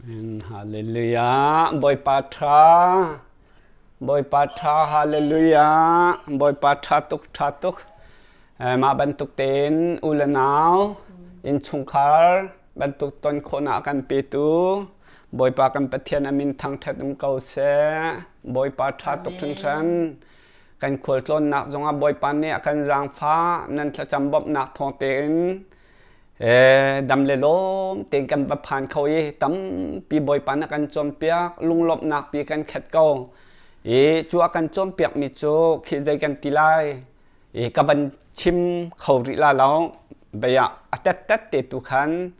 Hallelujah, boy patra, hallelujah, boy patra tuk, ma bantuk ten ulanaw, in chungkar, bantuk ton kona kan pitu, boy pa kan patian amin thang thatum kau se, boy patra tuk tran, kan kulton nak zonga boy pan ne akan zang fa, nan chambop nak thong ten. Đâm lê lốm tiền cầm bắp hàn khâu ấy tấm pi bồi pan akan chôm piak lung lop nak pi kan khet câu chú akan chôm piak mi chú khi dây kan tilai kaban chim khâu ri la lao bây giờ tết tết tu khăn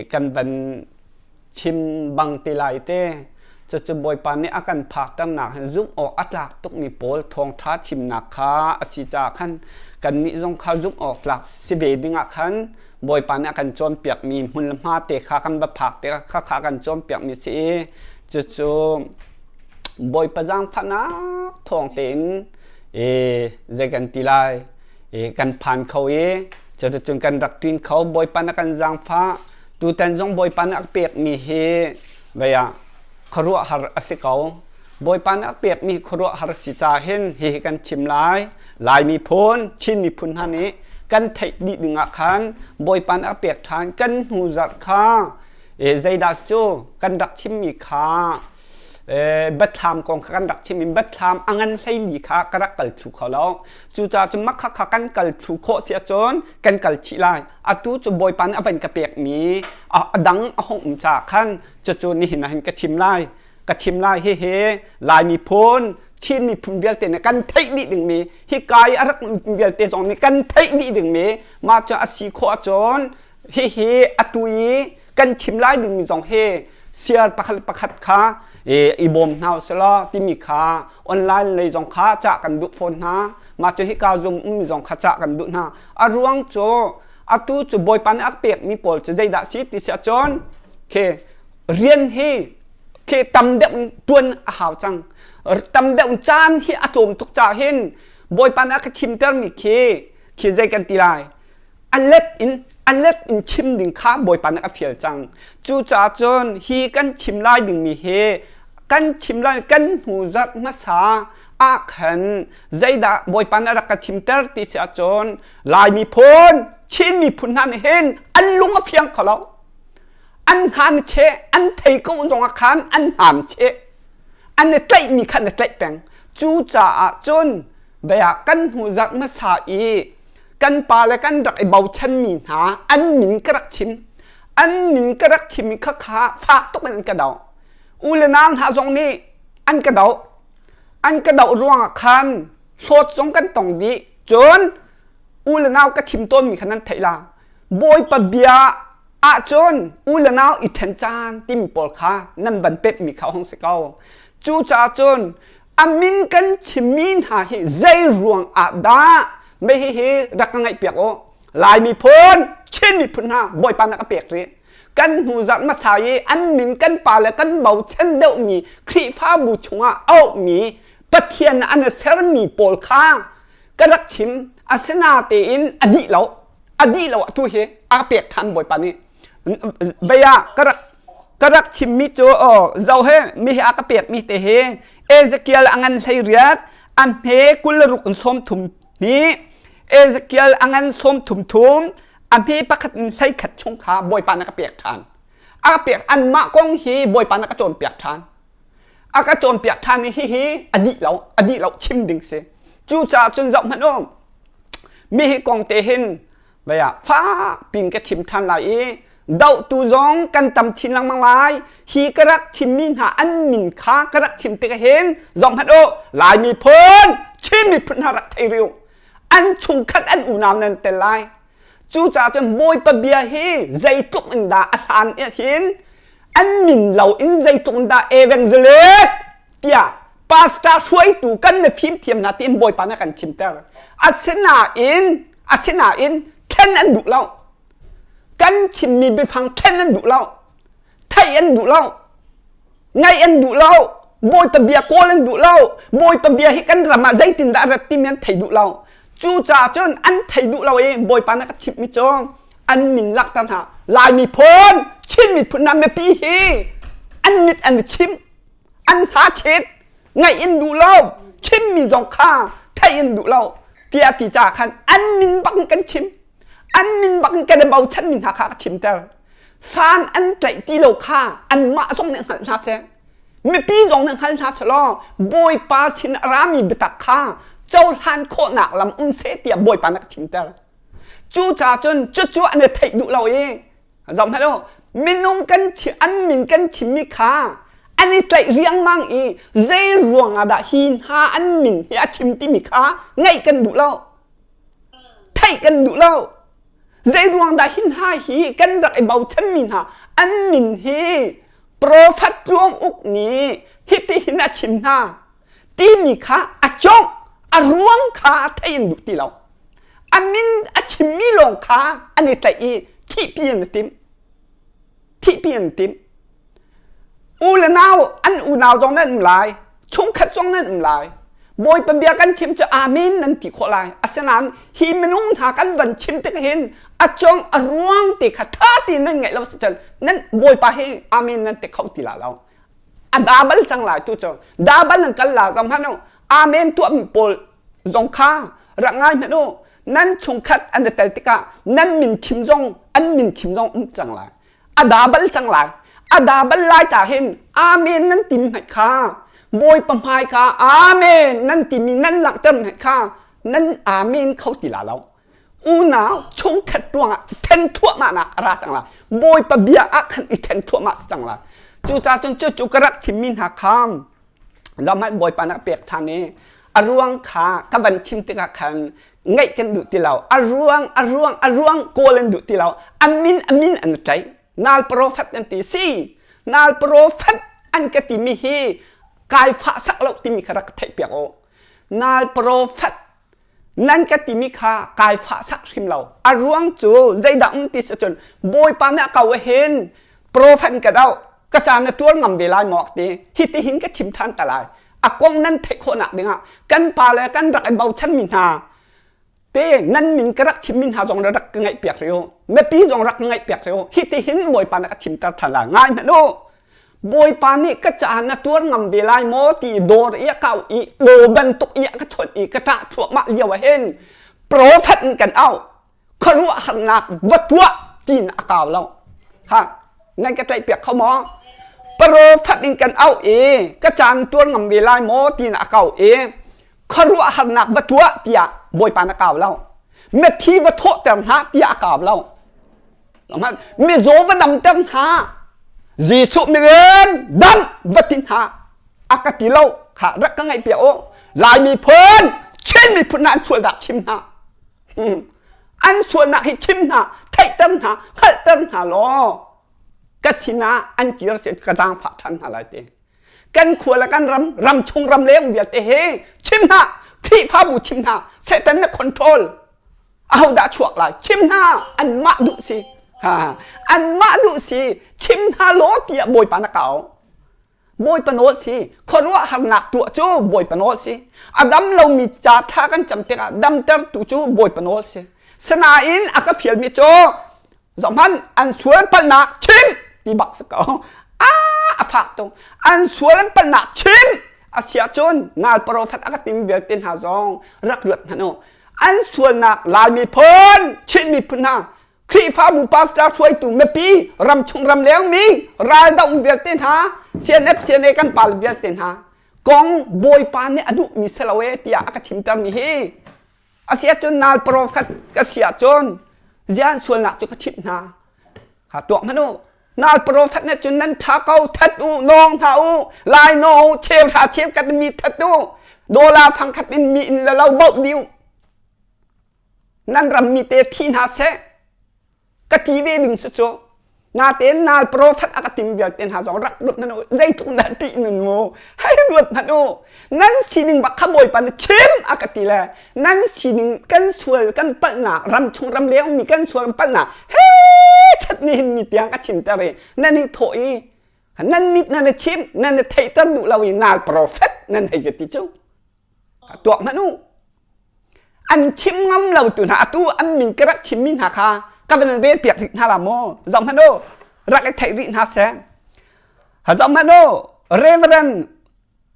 kan ban chim bang tilai te chú bồi pan này akan phak tan nak giúp ở atlak tuk mi pol thong tha chim nak kha asija khan kan ni zong kha giúp ở lak sibe dinga khan boy pan akan chom piak mi hun ma te kha kan ba phak te kha kan chom piak mi si chu boy pajang phana thong ten je kan tilai kan phan khau chu kan rak tin khau boy pan akan jang pha tu tan jong boy pan ak piak mi he baya khru har asikau boy pan ak piak mi khru har si cha hen he kan chim lai mi phon chin mi phun haniกันไทยดีดึงอาคารบอยปันอาเปียกทานกันหูจัดค่าใจดัชโจกันดักชิมมีค่าบัดทามกองกันดักชิมมีบัดทามอังันใส่ดีค่ากระกัลถูกเขาแล้วจู่จ้าจะมักค่ากันกัลถูกโคเสียจนกันกัลชิลายอาตูจะบอยปันอาเป็นกระเปียกมีดังหงจากขันจู่นี่เห็นกระชิมไล่เฮ่ลายมีพ้นชินมีพุ่งเบียลเตนกันไทยดีดึงมีฮิกายอารักเบียลเตจงมีกันไทยดีดึงมีมาจะอาศิโคจรเฮ่อตุยกันชิมไล่ดึงมีจงเฮ่เสียประคัดขาอีบอมนาวสลอที่มีขาออนไลน์เลยจงขาจากกันดุโฟนนะมาจะฮิกาวงมีจงขาจากกันดุนะอารวงโจอาตูจะบอยปันอักเปียกมีปอลจะใจด่าซีติเสียจนเคเรียนเฮ่เคตำเด็กจวนหาวจังตำเด็กจานที่อาตมทุกจ่าเห็นบอยปานักชิมเตอร์มีเคใจกันตีลายอันเล็ดอินชิมดึงข้าบอยปานักเฟียจังจู่จ่าจนฮีกันชิมไล่ดึงมีเฮกันชิมไล่กันหูจัดมาสาอาขันใจด่าบอยปานักชิมเตอร์ตีเสียจนลายมีพ้นชินมีพุนหันเห็นอันลุงเฟียงเขาแล้วอันหันเชอันไทยก็จงอาคารอันหันเชอันในใจมีขันในใจแปงจู่จ่าจนเบียกันหูจักมาสาอีกันปาและกันรักไอเบาชันมีหาอันมินกระชิมมีข้าฝากตกเป็นกระเดาอุลนางหาจงนี้อันกระเดาร่วงอาคารโสดจงกันตรงดีจนอุลนาวกระชิมต้นมีขนาดไทยลาบอยปะเบียจนอุลนาวอิทันจานติมปอลคานั่นบันเป็ดมีเขาห้องสเกาจู่จ่าจนอามินกันชิมินหาฮิใจรวงอาดาไม่เฮรักไงเปียกโอลายมีพ้นเช่นมีพุนหาบอยปานักเปียกเรกันหูจัดมาสายอันมินกันปาและกันเบาเช่นเดียวมีครีฟ้าบูชงเอามีปะเทียนอันเซรมีปอลคากระดักชิมอาสนาเตอินอดีเราตัวเฮอาเปียกทันบอยปานี้เบียกระดักชิมมิโจเจ้าเฮมีอากาเปียกมีเตเฮเอเซเคียลอังันไซเรียดอันเฮกุลรุกสมถุมนี้เอเซเคียลอังันสมถุมอันเฮปักไซขัดชงขาบอยปานากาเปียกทานอากาเปียกอันมะกองฮีบอยปานากาโจนเปียกทานอากาโจนเปียกทานนี่ฮีอดีเราชิมดึงเซจู่จ่าจนเจ้ามันโอมีกองเตเฮนเบียฟ้าปิงกระชิมทานไหลดาวตูจงกันตำชินลังมังลายฮีกระดักชิมมินหาอันมินค้ากระดักชิมเตกเห็นจงฮัดโอลายมีพ้นชิมมีพุนหารักไทยเรียวอันชุงคัดอันอุนามนันเตลายจู่จ่าจนบอยปะเบียฮีใจตุกอินดาอาหารเห็นอันมินเหล่าอินใจตุกอินดาเอเวนเซเลตเตียปาสตาช่วยตูกันในฟิล์มเทียมนาทีนบอยปานักันชิมเตอร์อาเซนาอินแค่นั้นดุเล่ากันชิมมีไปฟังแค่นั้นดุเล่าไทยอันดุเล่าไงอันดุเล่าบอยปะเบียโกลันดุเล่าบอยปะเบียให้กันรามาใจตินดารัติเมียนไทยดุเล่าจู่จ่าจนอันไทยดุเล่าเองบอยปานักชิมมิจงอันมินลักตันหาลายมีพ้นชินมีพุนนำเมปีฮี anh mít anh chim anh há chết ngày in đủ lâu chim mi dòng kha thay in đủ lâu kia thì trả khăn anh min bằng cái chim anh min bằng cái bầu chân min há khá chim tờ san anh chạy đi lâu kha anh mã dòng những hẳn xa xe mi pi dòng những hẳn xa xe lo bôi pa xin rami bị tạc kha châu han khổ nạc làm sẽ tiệm bôi pa nạc chim tờ chú trả chân chú anh thấy đủ lâu ấy dòng hello mình nông cân chỉ ăn mình cân chỉ mi khá anh ấy chạy riêng mang ý dây ruộng à đã hin ha ăn mình ya chim ti mi khá ngay cân đủ lâu thấy cân đủ lâu dây ruộng đã hin ha hi cân đặc bầu chân mình ha ăn mình hi profit ruộng uk ni hi ti hin a chim ha ti mi khá à chong à ruộng khá thấy đủ ti lâu anh mình à chim mi long khá anh ấy chạy ý thị piên tim thị piên tim u là nào anh u nào trongนั้นlại chung khát trongนั้นlại bồi bên biaกันชิมจะอามินนั่นติขอlạiอาเซนันฮีมันนุ่งหากันวันชิมติกเห็นอาจงอาร่วงติขัดท่าตีนั่นไงเราสัจนั้นบอยไปให้อามินนั่นติเขาตีละเราอาดาบัลจังหลายตัวจงดาบัลนั่นกันละจำพันเอาอามินตัวมีปอลจงข้ารักง่ายไหมโน่นั่นชงคัดอันเดตติกานั่นมินชิมจงอันมินชิมจงจังหลายอาดาบัลจังหลายอาดาบัลลายจากเห็นอาเมนนั่นติมให้ข้าบอยปั๊มให้ข้าอาเมนนั่นติมีนั่นหลักเติมให้ข้านั่นอาเมนเขาติลาเราอูหนาวชงขัดตัวเทนทั่วมาหนักราจังละบอยปะเบียอักขันอีเทนทั่วมาจังละจูจ่าจนจูกระทิมินหาคำเราไม่บอยปานักเปียกทางนี้อารวงขากบันชิมติกาขันไงกันดุติเราอารวงโกเลนดุติเราอามินอันใจนาลโปรเฟตนันตีซีนาลโปรเฟตอันกติมีฮีกายฟ้าสักเราติมีขรักเทเปียกโอนาลโปรเฟตนั่นกติมีขากายฟ้าสักชิมเราอารวงจูใจดำติสจนบอยปานะเก่าเห็นโปรเฟตกันเรากระจายตัวงำเวลาหมอกตีฮิตหินก็ชิมทันตะลายอากงนั่นเทโคนักดึงอ่ะกันปาเลยกันรักไอเบาชั้นมินหาเต้นั่นมินกรักชิมมินหาจงรักไงเปียกเรียวไม่ปีจงรักไงเปียกเรียวฮิตหินบอยปานักชิมตาทันละง่ายไหมโน่บอยปานี่ก็จะนัตัวงำเวลาโมตีโดรเอียเก่าอีโดบันตุกเอียก็ชนอีกระตะถั่วมะเลียวเห็นโปรเฟตกันเอาขรุหันหนักวัตถุจีนอากาศเราค่ะนั่นก็ใจเปียกเขาหมอโปรเฟตกันเอาก็จะตัวงำเวลาโมตีนอากาศขรุหันหนักวัตถุเตียบอยปานอากาศเราเมื่อที่วัตถุเต็มหาเตียอากาศเรามันไม่โจวดำเต็มหาจีสุมิเรนดำวัตินหาอากาศที่เราขารักกันไงเปียโอลายมีเพลินเช่นมีพุนันส่วนดักชิมหาอันส่วนนักให้ชิมหาไทยเต็มหาให้เต็มหาล้อกสินาอันจีรเสกกระจางฝาทันอะไรเตกันขวดละกันรำชงรำเลี้ยงเบียดเตเฮชิมหาที่พาบุชิมหาเซตันนักคอนโทรลเอาดาชวกลายชิมหาอันมาดุสิอันมาดุสิชิมหาโลเตียบอยปานเก่าบอยปนโนสิคนว่าหันหนักตัวจูบอยปนโนสิอดัมเรามีจ่าท่ากันจำเตะดัมเตอร์ตัวจูบอยปนโนสิสนาอินอากาเฟียลมีโจสองพันอันสวนปนักชิมดีบักสกอฝากตรงอันสวนปนักชิมอาเซียจนนาลโปรเฟตอากาติมเวลตินหาจงรักเลือดฮะโนอันส่วนนักลายมีเพลินชิมมีพุนาครีฟ้าบุปผาสตาช่วยตูเมปีรำชงรำเลี้ยงมีรายดาวเวลตินหาเซียนเซียนกันปาลเวลตินหากองบอยปานเนี่ยอดุมิสลาเวติยาอากาชิมตามีเฮอาเซียจนนาลโปรเฟตกเซียจนเจียนส่วนนักจุกชิมนาหาตัวฮะโนนาลโปรเฟตเนี่ยจนนั้นท้าเกาทัดอูนองท้าอูลายโนเชลท้าเชฟกันมีทัดอูโดลาฟังคัดมีอินแล้วเราเบิกดิวนั่นรำมีเตทีนาเซกตีเวดึงสุดโจนาเตนนาลโปรเฟตอากาติมเวลเตนหาจงรักรุดนั่นโอใจทุนนาทีหนึ่งโมให้รุดนั่นโอนั่นสีหนึ่งบักขโมยปันชิมอากาติแลนั่นสีหนึ่งกันสวยกันปัญหารำชงรำเลี้ยงมีกันสวยกันปัญหาเฮ้ชัดนี่มีเตียงก็ชิมแต่เลยนั่นนี่โถยนั่นมิดนั่นชิมนั่นไทยตันดูเราอีนาลโปรเฟตนั่นให้จะติดจูตัวนั่นโออันชิมงำเราตัวหาตัวอันมินกระชิมมินหาคาก็เป็นเรื่องเปียกถึงฮาลาโมจอมฮันโดรักไอ้ไทยรินฮาแซง hả giống mà đâu Reverend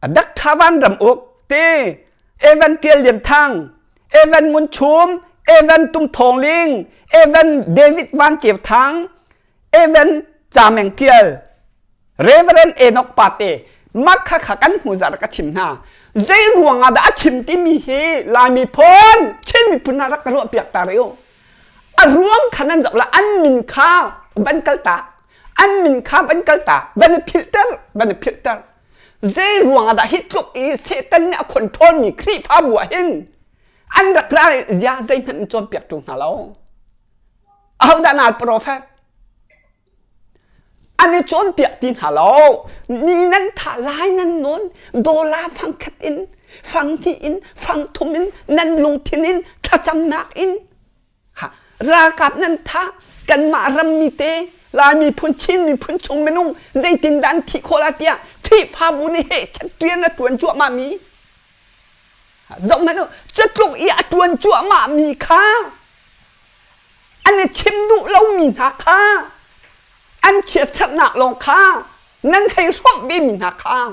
Đắc Tha Văn rầm ục tê Evan Tiel Lian Thang Evan Mun Chum Evan Tum Thong Ling Evan David Van Chiep Thang Evan Cha Meng Tiel Reverend Enoch Pate mắc khắc khắc ăn hù giả các chim na dây ruộng đã chim tí mi hi là mi phun trên mi phun na rắc ruộng biạc ta rêu ruộng khả năng dọc là ăn min kha vẫn cල් ta ăn min kha vẫn cl ta vẫn filter dây ruộng đã hít lúc ý sẽ tân nhà control mi khi phá bùa hin ăn rắc ra giá dây mình cho biạc trùng nào lâu ông đã nào prophet anh ấy chọn việc tin hả lâu mi năn thả lái năn nón đô la phăng khát in phăng thi in phăng thum in năn lung thiên in thà chăm nạc in ra cặp năn thả cần mà râm mi tê là mi phun chín mi phun chung bên nung dây tin đan thị khô la tia thị pha bún hệ chất riêng là tuần chuột mà mi rộng mà đâu chất lục ý tuần chuột mà mi kha anh ấy chiếm đủ lâu mi hả kha anh chia sẻ nặng lòng kha nên hay soát bị mình hả kha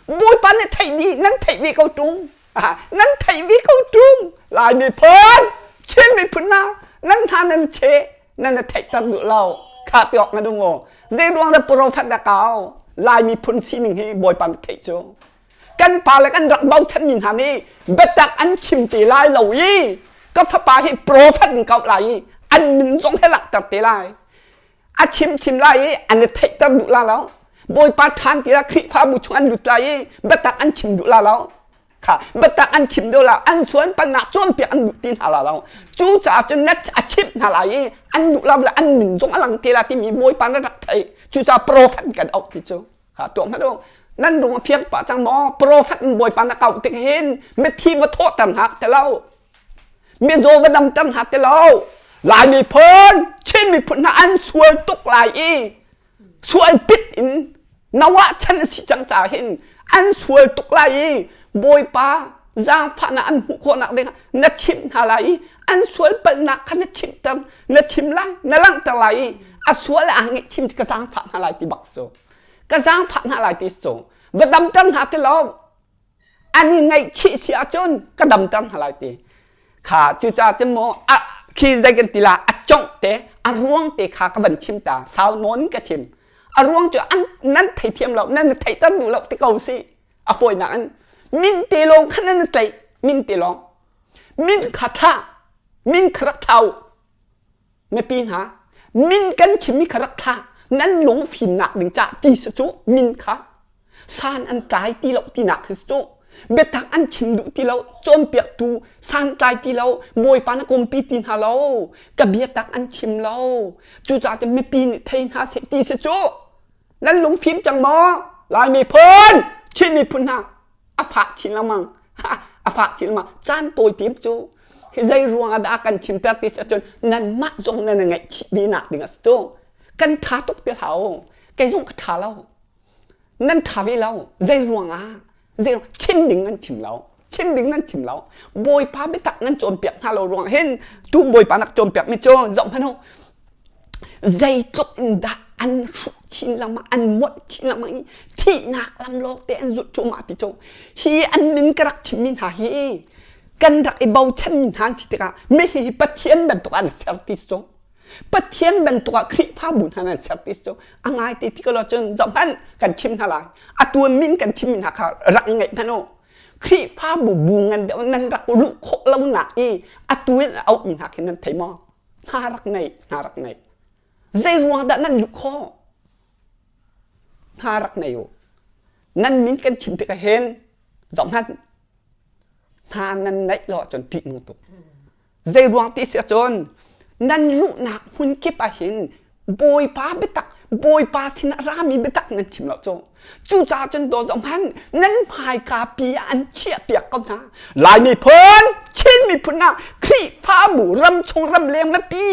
bôi bán này thầy đi nên thầy vì câu trung nên thầy vì câu trung lại bị phun trên bị phun nào nên tha nên chế nên là thầy ta được lâu khá tiọc nghe đúng không dễ đoán là prophet đã cao lại bị phun xin mình hay bôi bán thầy chứ căn phá là căn rắc bao chân mình hả đi bất đặc anh chìm tỷ lại lâu ý có pháp bà hay prophet mình cao lại anh mình giống hết lạc tập tỷ lại chim lại anh ấy thấy ta đủ la lão bôi pa than thì là khi pha bù chung anh đủ lại bất tắc anh chim đủ la lão cả bất tắc anh chim đủ là anh xuống pan nát xuống bị anh đủ tin hà lão chú trả cho nét chim hà lại anh đủ la là anh mình giống anh thì là thì mình bôi pa nó đặt thấy chú trả prophet cần ốc thì chú cả tuồng hết đâuนั่นดูเฟียงปะจังมอโปรเฟตบอยปานเก่าติเห็นเมื่อที่ว่าโทษตันหักแต่เราเมื่อโจว่าดำตันหักแต่เราลายมีพ้นเช่นมีพ้นอันสวยตกลายอีสวยปิดอินนวะฉันสิจังจ่าเห็นอันสวยตกลายอีบอยปาจางฝันอันหุโคนักเด็กนัดชิมอะไรอันสวยเป็นนักขณะชิมตังนัดชิมลังนัดลังตะไลอันสวยอันงี้ชิมกระจางฝันอะไรที่บักโซกระจางฝันอะไรที่โซว่าดำตันหาที่เราอันนี้ไงชี้เสียจนก็ดำตันอะไรที่ขาจูจ่าจะมอkhi dây gần tì là trông té ruộng té khá các vấn chim ta sao nón cái chim ruộng cho ăn năn thấy thiêm lậu năn thấy tất đủ lậu thì cầu si phôi nặng ăn min tê long khăn năn thấy min tê long min khát tha min khát thâu mấy pin hả min cân chim mi khát tha năn lúng phim nặng đừng trả tì số chú min khát san ăn trái tì lậu tì nặng số chú biết thằng ăn chim đủ tí lâu chôn biệt tu san tai tí lâu bồi pan cùng pi tin hà lâu cả biết thằng ăn chim lâu chú cha cho mấy pin thấy hà sẽ tí sẽ chúนั่นลงฟิล์มจังมอลายมีเพิ่นชิ้นมีพุ่นhàฝากชิ้นละมั้งฝากชิ้นละมั้งจานตัวทิพย์จูใจรวงอาดากันชิมตัดติสจนนั่นมาจงนั่นไงบีหนักดึงอ่ะจูกันท้าตกเตี้ยเขาแกจงกระท้าเรานั่นท้าวิเราใจรวงdễ chim đỉnh ngân chìm lão bồi pa biết tặng ngân trộn bẹt hà lô ruộng hen tu bồi pa nặc trộn bẹt mi cho rộng hơn không dây tốt đã ăn sụt chín làm mà ăn muộn chín làm mà thị nạc làm lo té ăn rụt chỗ mà thì cho hi ăn min cái đặc chim min hà hi cần đặc bầu chân min hà xí cả mấy hi bắt thiên bên tụ ăn sẹo tí số bắt thiên bên tụ khi pha bùn hà ăn sẹo tí số ăn ai thì cái lo chân rộng hơn cần chim hà lạiตัวมินกันที่มินหักรักไงท่านโอครีผ้าบูบูงันเดี๋ยวนั่นรักลุกโคแล้วหนักอีตัวเอามินหักเห็นนั่นไทยมอน่ารักไงใจรวงแต่นั่นลุกโคน่ารักไงอยู่นั่นมินกันชิมที่กันเห็นสองท่านท่านั่นไหนหล่อจนติดงูตุกใจรวงที่เสียจนนั่นลุกหนักหุ่นเก็บไปเห็นบอยป้าไปตักบอยป้าสินารามีไปตักนั่นชิมแล้วจูจ่าจนโดนสองพันนั่นพายกาปีอันเชี่ยเปียกก็นะลายมีเพิ่นชิ้นมีพุ่นนะครีฟ้าบูรำชงรำเลี้ยงแม่ปี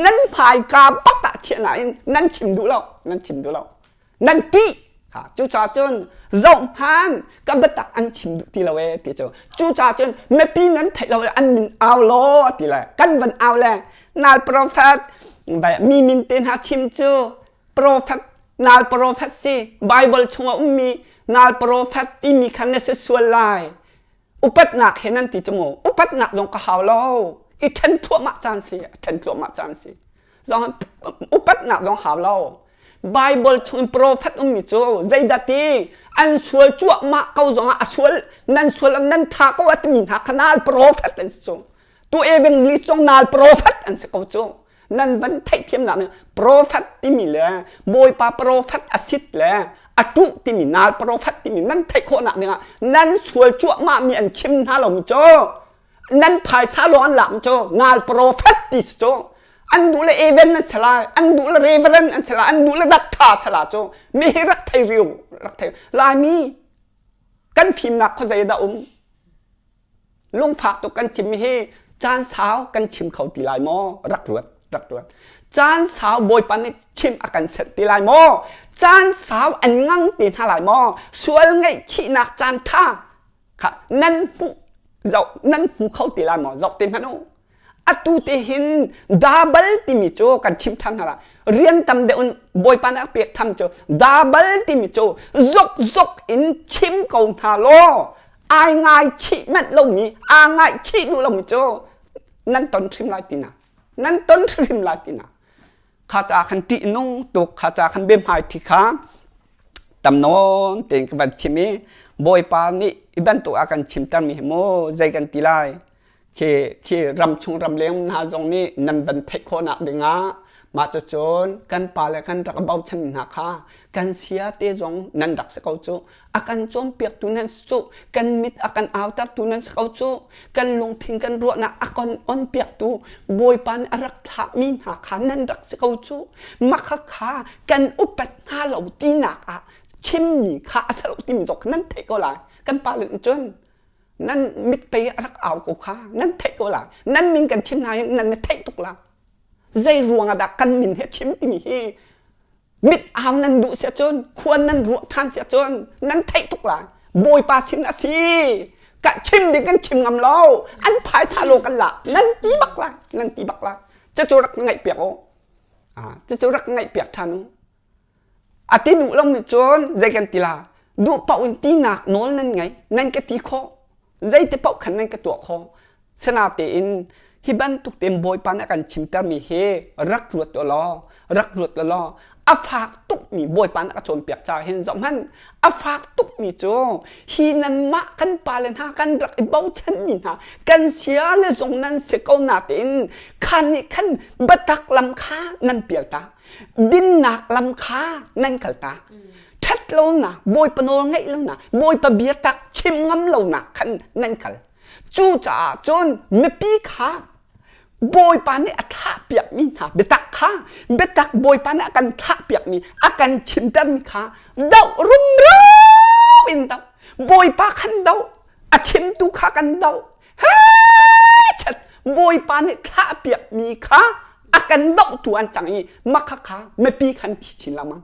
นั่นพายกาปักตะเชี่ยไหนนั่นชิมดูแล้วนั่นปีค่ะจูจ่าจนสองพันก็ไปตักอันชิมดูทีละเวทีจูจ่าจนแม่ปีนั้นไทยเราอันมินเอาโลทีละกันวันเอาแหละนาโปรเฟสแบบมีมินเตนหาชิมจูโปรเฟส นาลโปรเฟสซี่ไบเบิลชงมีนาลโปรเฟสที่มีคันเนสส่วนลายอุปัตหนักเห็นนั่นติจมูกอุปัตหนักลงกระหาวเราอีเทนทั่วมาจานสิเทนทั่วมาจานสิจงอุปัตหนักลงหาวเราไบเบิลชงโปรเฟสมีโจใจดัดตีอันส่วนจั่วมาเขาจงอ่ะส่วนนั่นส่วนนั้นท่าก็ว่าจะมีหาขนาดโปรเฟสอันโจตัวเอเวนลิจงนาลโปรเฟสอันสเขาโจนั่นวันไทยเทียมหนักเนี่ยโปรเฟสที่มีเลยบอยปาโปรเฟสอาศิษเลยอจุที่มีนาลโปรเฟสที่มีนั่นไทยโคหนักเนี่ยนั่นส่วนจั่วมามีอันชิมท่าเรามีโจนั่นภายซาลอนหลังโจนาลโปรเฟสติสโจอันดูแลเอเวนนั่นสลายอันดูแลเรเวรนอันสลายอันดูแลดักทาสลายโจมีรักไทยเรียวรักไทยลายมีกันฟิล์มหนักเขาใจดาลุงฝากตัวกันชิมมีให้จานสาวกันชิมเขาตีลายหม้อรักรวดจานสาวบอยปันนี่ชิมอากันเสร็จตีลายหม้อจานสาวอันงังตีนหาลายหม้อส่วนไงชีนักจานท่าค่ะนั่นหูเขาตีลายหม้อจอกเต็มพนุอัตุเตหินดับเบิลติมิโจกันชิมทันหาละเรียนตำเดอุนบอยปันนักเปียกทำโจดับเบิลติมิโจจกอินชิมเกาหาโลอายง่ายชีแม่เรามีอายง่ายชีดูเรามีโจนั่นต้นทริมลายตินะนั่นต้นทริมลายตินะข้าจะขันตินุ่งตุกข้าจะขันเบมหายที่ข้าตำนนเต็งกับชิมีบอยปานี่อีบันตุอากันชิมตามีโมใจกันตีลายเครำชงรำเลี้ยงนาจงนี่นันวันเทคโคนักเดงามาจะจนกันปาเลกันรักเบาชันนาคากันเสียเตจงนันรักสกาวโจอากันจมเปียกตุนันโจกันมิดอากันอาวตัดตุนันสกาวโจกันลงทิ้งกันรัวนะอากันอ่อนเปียกตูบอยปานรักทามีนาคานันรักสกาวโจมักขากันอุปนาเหล่าตีนักชิมมีขาสลบตีมีตกนั่นเทก็หลายกันปาเลจนนั่นมิดไปรักเอากูข้านั่นเทก็หลายนั่นมินกันชิมนายนั่นเทตุกละใจรวงดักกันมินเฮชิมที่มีเฮมิดเอานั่นดูเสียจนควรนั่นรัวทานเสียจนนั่นเทตุกละบอยปาสินอาศีกะชิมดิกันชิมงำเล่าอันพายซาโลกันละนั่นตีบักละนั่นตีบักละจะจูรักไงเปียกโอจะจูรักไงเปียกทานุอาทิดูเราไม่จนใจกันตีลาดูเป่าอินตีหนักโน้นนั่นไงนั่นก็ตีคอใจเตเป่าขันนั่นก็ตัวคอสนาเตอินฮิบันตุกเต็มบอยปานกันชิมตามีเฮรักรวดตัวล้อรักรวดตัวล้ออาฝากตุกมีบอยปานกระโจนเปียกใจเห็นสมันอาฝากตุกมีโจฮีนันมะกันปาเลนหากันรักไอเบาชันมีนากันเสียเลสงนั้นเสกเอาหนาตินขันนี่ขันบัตักลำค้านั่นเปียกตาดินหนักลำค้านั่นกัลตาชัดเราหนาบอยปนโนไงเราหนาบอยปะเบียตักชิมงำเราหนาขันนั่นกัลจูจ่าจนไม่ปีขาบอยปานนี่อัฐะเปียกมีนาเบตักขาเบตักบอยปานนี่อากันทะเปียกมีอากันชิมดันมีขาเดารุ่งร้าวอินเดาบอยปาขันเดาอาชิมตูขากันเดาเฮ้ยชัดบอยปานนี่ทะเปียกมีขาอากันเดาตัวอันจังอีมักขาไม่ปีขันที่ชินละมั้ง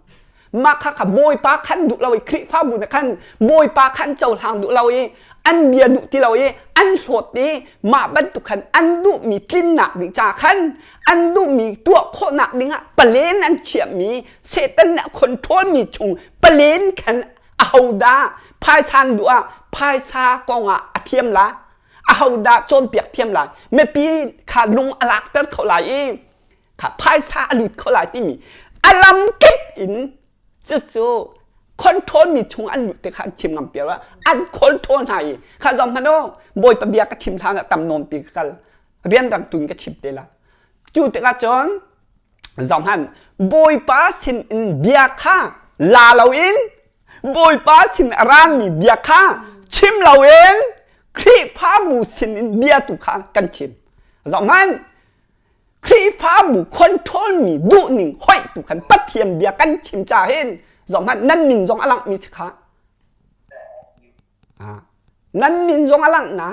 มักขาบอยปาขันดุเราอีคลิฟ้าบุญขันบอยปาขันเจ้าทางดุเราอีอันเบียดุที่เราเออันโหดดีมาบรรทุกขันอันดูมีกลิ่นหนักดิจ่าขันอันดูมีตัวโคหนักดิงะปเลนอันเฉียบมีเศษตันเนี่ยคนโทษมีชงปเลนขันเอาดาพายซันดูอ่ะพายซากองอ่ะเทียมละเอาดาโจมเปียกเทียมละไม่ปีขาดลงอลักเตอร์เขาไหลขาพายซาอลุดเขาไหลที่มีอลัมเก็บอินจู่คนโทนมีชงอันหลุดแต่ข้าชิมงำเปียว่าอันคนโทนให้ข้าจอมพโนบอยปะเบียก็ชิมทานตำนนตีกันเรียนรังตุนก็ชิมเตละจู่แต่ข้าจอนจอมหันบอยปาสินเบียข้าลาเราอินบอยปาสินร้านมีเบียข้าชิมเราเองครีฟ้าบูสินเบียตุข้ากันชิมจอมหันครีฟ้าบูคนโทนมีดุหนึ่งห้อยตุขันปัดเทียมเบียกันชิมจ่าเห็นจอมหันนั่นมินจงอลังมีสิคะนั่นมินจงอลังนะ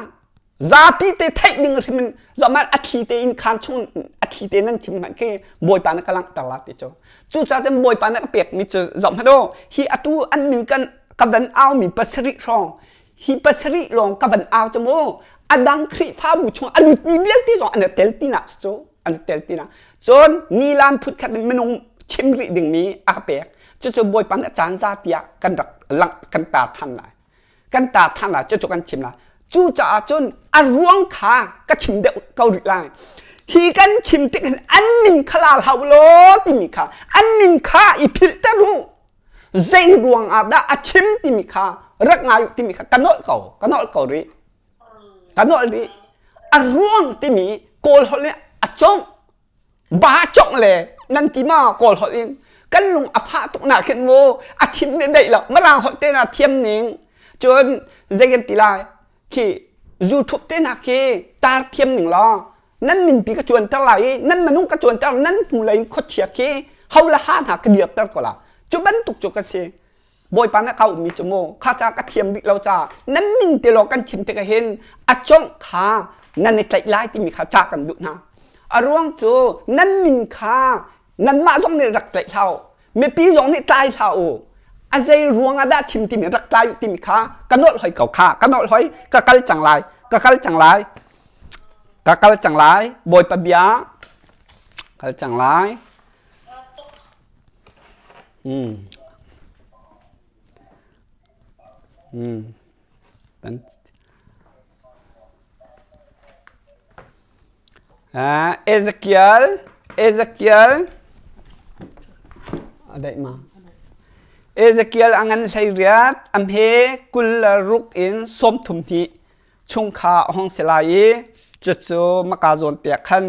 ซาปีเตไทยดึงที่มันจอมหันอาคีเตอินคานชงอาคีเตนั่นชิมมันแค่บอยปานกำลังตลาดติโจจู่จ้าจะบอยปานกเปียกมีเจอจอมหันโดฮีอัตูอันมินกันกับดันเอามีปัสริรองฮีปัสริรองกับดันเอาจมูกอดังครีฟ้าบุชงอันมีเวียลที่จงอันเดลตินะโจอันเดลตินะจนนีลานพุทธคันมันงช ชิมริดึงมีอาเปกจะบอยปันอาจารย์ซาเตียกันรักหลังกันตาทันไหลกันตาทันไหลจะกันชิมละจู่จ่าจนอร่วงขาก็ชิมเด็กเกาหลีไลฮีกันชิมติกันอันมินขลาเหาโลติมิขาอันมินขาอีพิลตรูใจรวงอาดาอาชิมติมิขารักงายุติมิขากันนอลเก่าริกันนอลริอร่วงติมิโกลฮอลเนี่ยอาจงบ้าจงเลยนั่นติมาโกลฮอลินกันลงอภาตุกหนาขึ้นโมอาชิมเนี่ยได้ละมารางฮอลเตนาเทียมนิงจนใจกันติลายที่ยูทูบเตนาคีตาเทียมหนึ่งล้อนั่นมินปีกระจวนตะไหลนั่นมนุษย์กระจวนตะนั่นหูไหลคดเฉียคีเขาละห้าหากระเดียบตะกละจุบันตุกจุกกระเซบอยปานะเขามีจมูกข้าจากระเทียมดิเราจ่านั่นมินเตลอกันชิมเตกเห็นอาจงขานั่นในใจร้ายที่มีข้าจากกันดุนะอารวงจูนั่นมินขานั่นมาต้องในรักใจเขาไม่ปีสองในใจเขาอาศัยรวงอาดาชิมที่มีรักใจอยู่ที่มีขากันนวดหอยเก่าขากันนวดหอยกะกัลจังไรกะกัลจังไรกะกัลจังไรบอยปะเบียกัลจังไรเป็นเอเซเคียลอะไรมาเอเซเคียลอังกันใช้เรียดอัมเฮกุลรุกอินสมทุมทีชงขาห้องเสลายจุดโจมกาโซนเตียขัน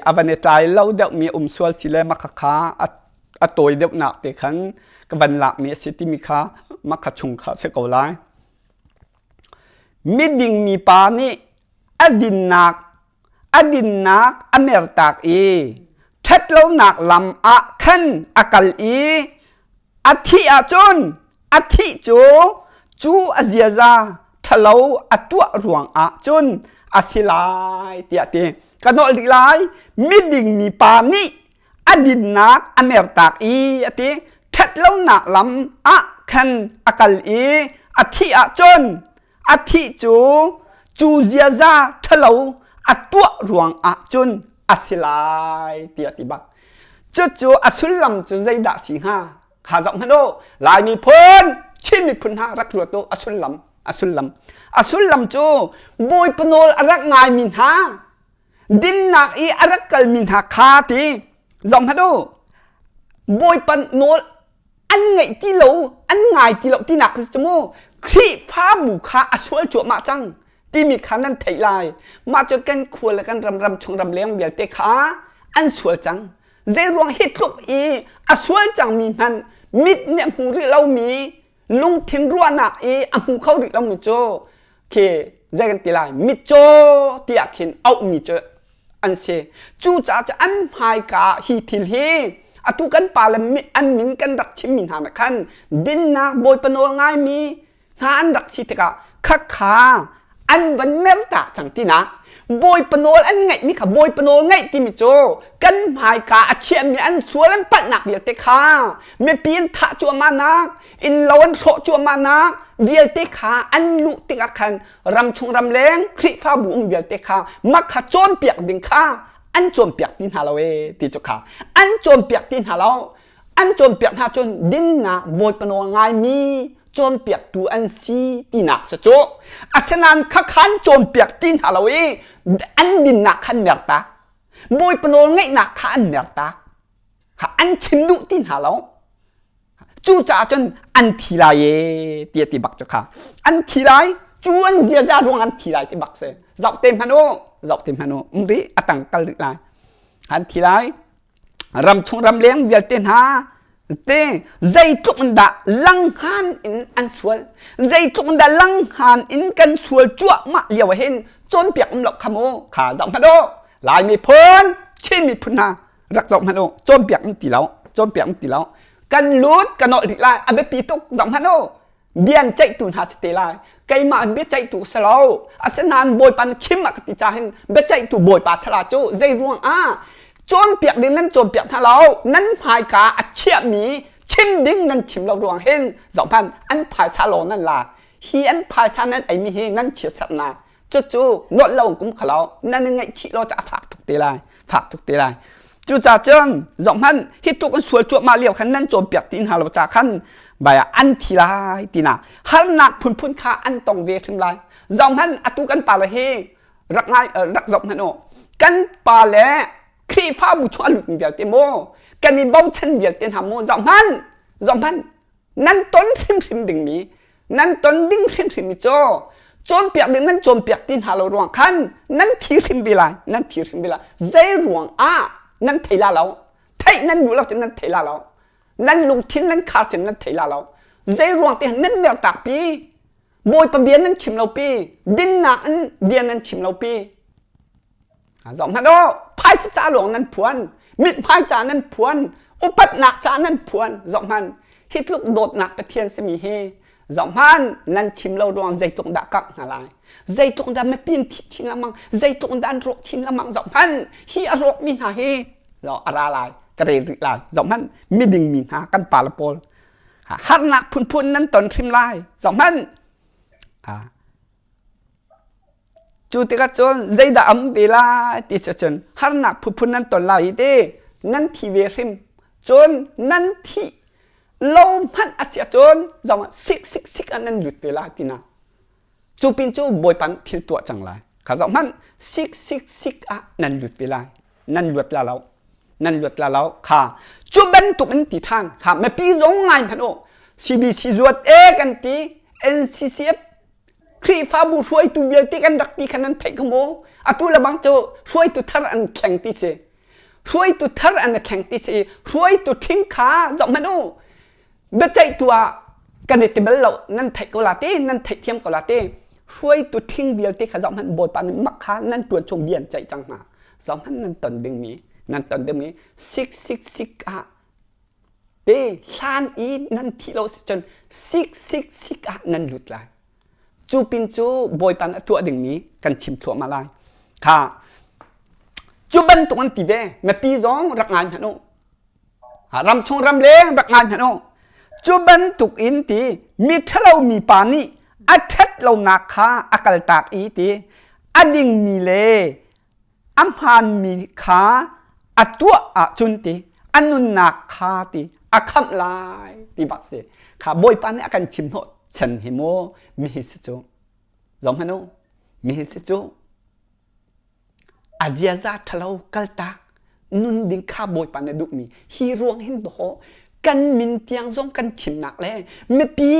อวันเนตายเล่าเด็กมีสวลสิเลมักขาอัตัวเด็กหนักเตียขันกับวันหลักมีสิติมิขามักชงขาเสกเอาไลมิดิงมีปานี่อดินนักอเมรตากเท็ดเล่าหนักลำอะขันอักลอาทิอาจนอาทิจูอาเซียซาทะเลาอัตัวรวงอาจนอาศิลายเตียเตกันนอลิลายมิดิงมีปานี่อดินนักอเมรตากอติเท็ดเล่าหนักลำอะขันอักลอาทิอาจนอาทิจูเซียซาทะเลาอัตัวรวงอาจนอาศิลายเตียติบักจูอาสุลลัมจูใจดาสิงหาข้าจับมันโดลายมีพ้นชิมีพ้นหารักรัวโตอาสุลลัมจูบอยปนอลรักงายมินหาดินนักอารักกัลมินหาคาตีจับมันโดบอยปนอลอันไงที่เราอันไงที่เราที่นักสมูขี้พาบุคาอาสวลจัวมาจังที่มีขานั้นไทยลายมาจนกันขวดและกันรำชงรำเลี้ยงเบียดเตขาอันสวยจังใจรวงฮิตลุกอาสวยจังมีมันมิดเนี่ยหูริเรามีลุงทิ้งรัวหนักอาหูเขาริเรามีโจเคใจกันตีลายมิโจที่อยากเห็นเอามีโจอันเชจู่จ่าจะอันพายกาฮีทิลฮีอาตุกันปาลมิอันมินกันรักชิมินหานักขันดินนักบอยปนโอง่ายมีหาอันรักชิตกะคักขาอันวันเมลตากจังที่นักบอยปนอลอันไงมีขบอยปนอลไงที่มิโจกันหายกาอาเชียมีอันสวยอันปัดหนักเดียเตขาไม่เปลี่ยนท่าจัวมานักอินลวนโฉจัวมานักเดียเตขาอันลุติกาคันรำชงรำแรงคลิฟ้าบุ้งเดียเตขามักขจรเปียกดิงขาอันโจมเปียกดินหาเราติจุขาอันโจมเปียกดินหาเราอันโจมเปียกหาจนดินนะบอยปนอลไงมีโจมเปียกตัวอันซีตีนักสะโจอาเซนันขันโจมเปียกตีนฮาโลวีอันดินนักขันเมียตาบอยปนอลไงนักขันเมียตาอันชิมดุตีนฮาโลจู่จ่าจนอันทีไรเตียติบักจ้ะค่ะอันทีไรจู่อันเสียจ่าตรงอันทีไรติบักเสจับเต็มฮันโนรีอัตังกัลดิไลอันทีไรรำชงรำเลี้ยงเบียเตนฮาเต้ใจตุกนดาลังหันอินอันสวลใจตุกนดาลังหันอินกันสวลจั่วมาเยาวเห็นจนเปียกหลอกขโมขาจับมาโดลายมีพ้นชิมีพุนารักจับมาโดจนเปียกมันตีแล้วกันลุดกันนอดิลายอันเบปีตุกจับมาโดเบียนใจตุนหาสเตลายไกมาเบียใจตุสลาวอาสนานบอยปันชิมมากติจาเห็นเบียใจตุบอยปาสลาโจใจรวงจนเปียกดินนั้นจนเปียกท่าเรานั้นพายกาอัดเชี่ยมีชิมดิ้งนั้นชิมเราดวงเห็น2,000อันพายซาโลนั่นล่ะฮีอันพายซานั้นไอมีเฮนั่นเฉียดสัตนาจู่นวดเรากุ้มขเรานั่นยังไงชิเราจะฝากทุกตีลาย chú cha chân giọng hắn hít tụ con suối chuột mà liều khăn năn trộm bẹt tin hà lộc cha khăn bài ăn thì lại tin à hắn nạc phun phun khá ăn tòng về thêm lại giọng hắn tu căn bà là he rắc ngay rắc giọng hắn ô căn bà lẽ khi phá bù chua lụt việc tiền mô căn đi bao chân việc tiền hàm mô giọng hắn năn tốn thêm đừng mì năn tốn đinh thêm mì cho trộm bẹt đừng năn trộm bẹt tin hà lộc ruộng khăn năn thiếu thêm bì lại dây ruộngนั่นเทลาเราไทยนั่นอยู่เราจะนั่นเทลาเรานั่นลงทิ้งนั่นขาดเส้นนั่นเทลาเราใจรวงแต่นั่นเดียวตากปีบอยปะเบียนนั่นชิมเราปีดินหนักนั่นเบียนนั่นชิมเราปีสองพันโอ้พายสิจ่าหลวงนั่นพวนมิดพายจ่านั่นพวนอุปัตหนักจ่านั่นพวนสองพันฮิตลูกโดดหนักตะเทียนสมีเฮสองพันนั่นชิมเราดวงใจตรงดักกักอะไรใจตรงดันไม่ปีนทิชินละมังใจตรงดันรกชินละมังสองพันฮีอรกมินหาเฮเราอะไรกระเริลายสองพันไม่ดึงมินหากันปาละโปลฮันนักพุ่นนั้นตอนทิมลายสองพันจูติกาจนใจดำเวลาติดจนฮันนักพุ่นนั้นตอนลายเด้นั่นที่เวริมจนนั่นที่เราพันอาเซียจนจังซิกอันนั้นหยุดเวลาที่น่ะจูปินจูบอยปันทิลตัวจังไรข้าจังมันซิกอ่ะนั่นหยุดเวลานั่นหยุดละเราค่ะจูบันตุกันติทานค่ะไม่ปีร้องไงพันโอ CBC จวดกันตี NCCF ครีฟ้าบุช่วยตัวเวลตีกันรักตีขนาดไทยขโมอะตัวละบางโจช่วยตัวทารันแข่งตีเสช่วยตัวทารันแข่งตีเสช่วยตัวทิ้งขาจังมันโอเบใจตัวกันเดติเบลเรานั่นไทยก็ลาเต้นั่นไทยเทียมก็ลาเต้ช่วยตัวทิ้งเวลตีขจังมันบทปานมักขานั่นตัวชงเบียนใจจังมาจังมันนั่นตอนดึงมีนั่นตอนดึงมีซิกอ่ะเต้ลานอีนั่นที่เราจนซิกอ่ะนั่นหลุดเลยจูปินจูบอยปานตัวดึงมีกันชิมถั่วมาลายค่ะจูบันตรงนั้นตีเด้แม่ปีร้องรักงานพันโอรำชงรำเลี้ยงรักงานพันโอจูบันตุกอินตีมิทเรามีปานีอัดเท็ดเราหนักขาอักลตากอีตีอัดดิ่งมีเลอัมพันมีขาอัดตัวอัจุนตีอันนุนหนักขาตีอักขมลายตีบักเสขาบอยปานนี่อากันชิมโหดฉันเห็นโมมีฮิสโจจอมพันโอมีฮิสโจอาเจียซาทะเลากลตากนุนดิ่งขาบอยปานนี่ดุมีฮีรวงเห็นโตกันมินเตียงซงกันชิมหนักเลยไม่ปี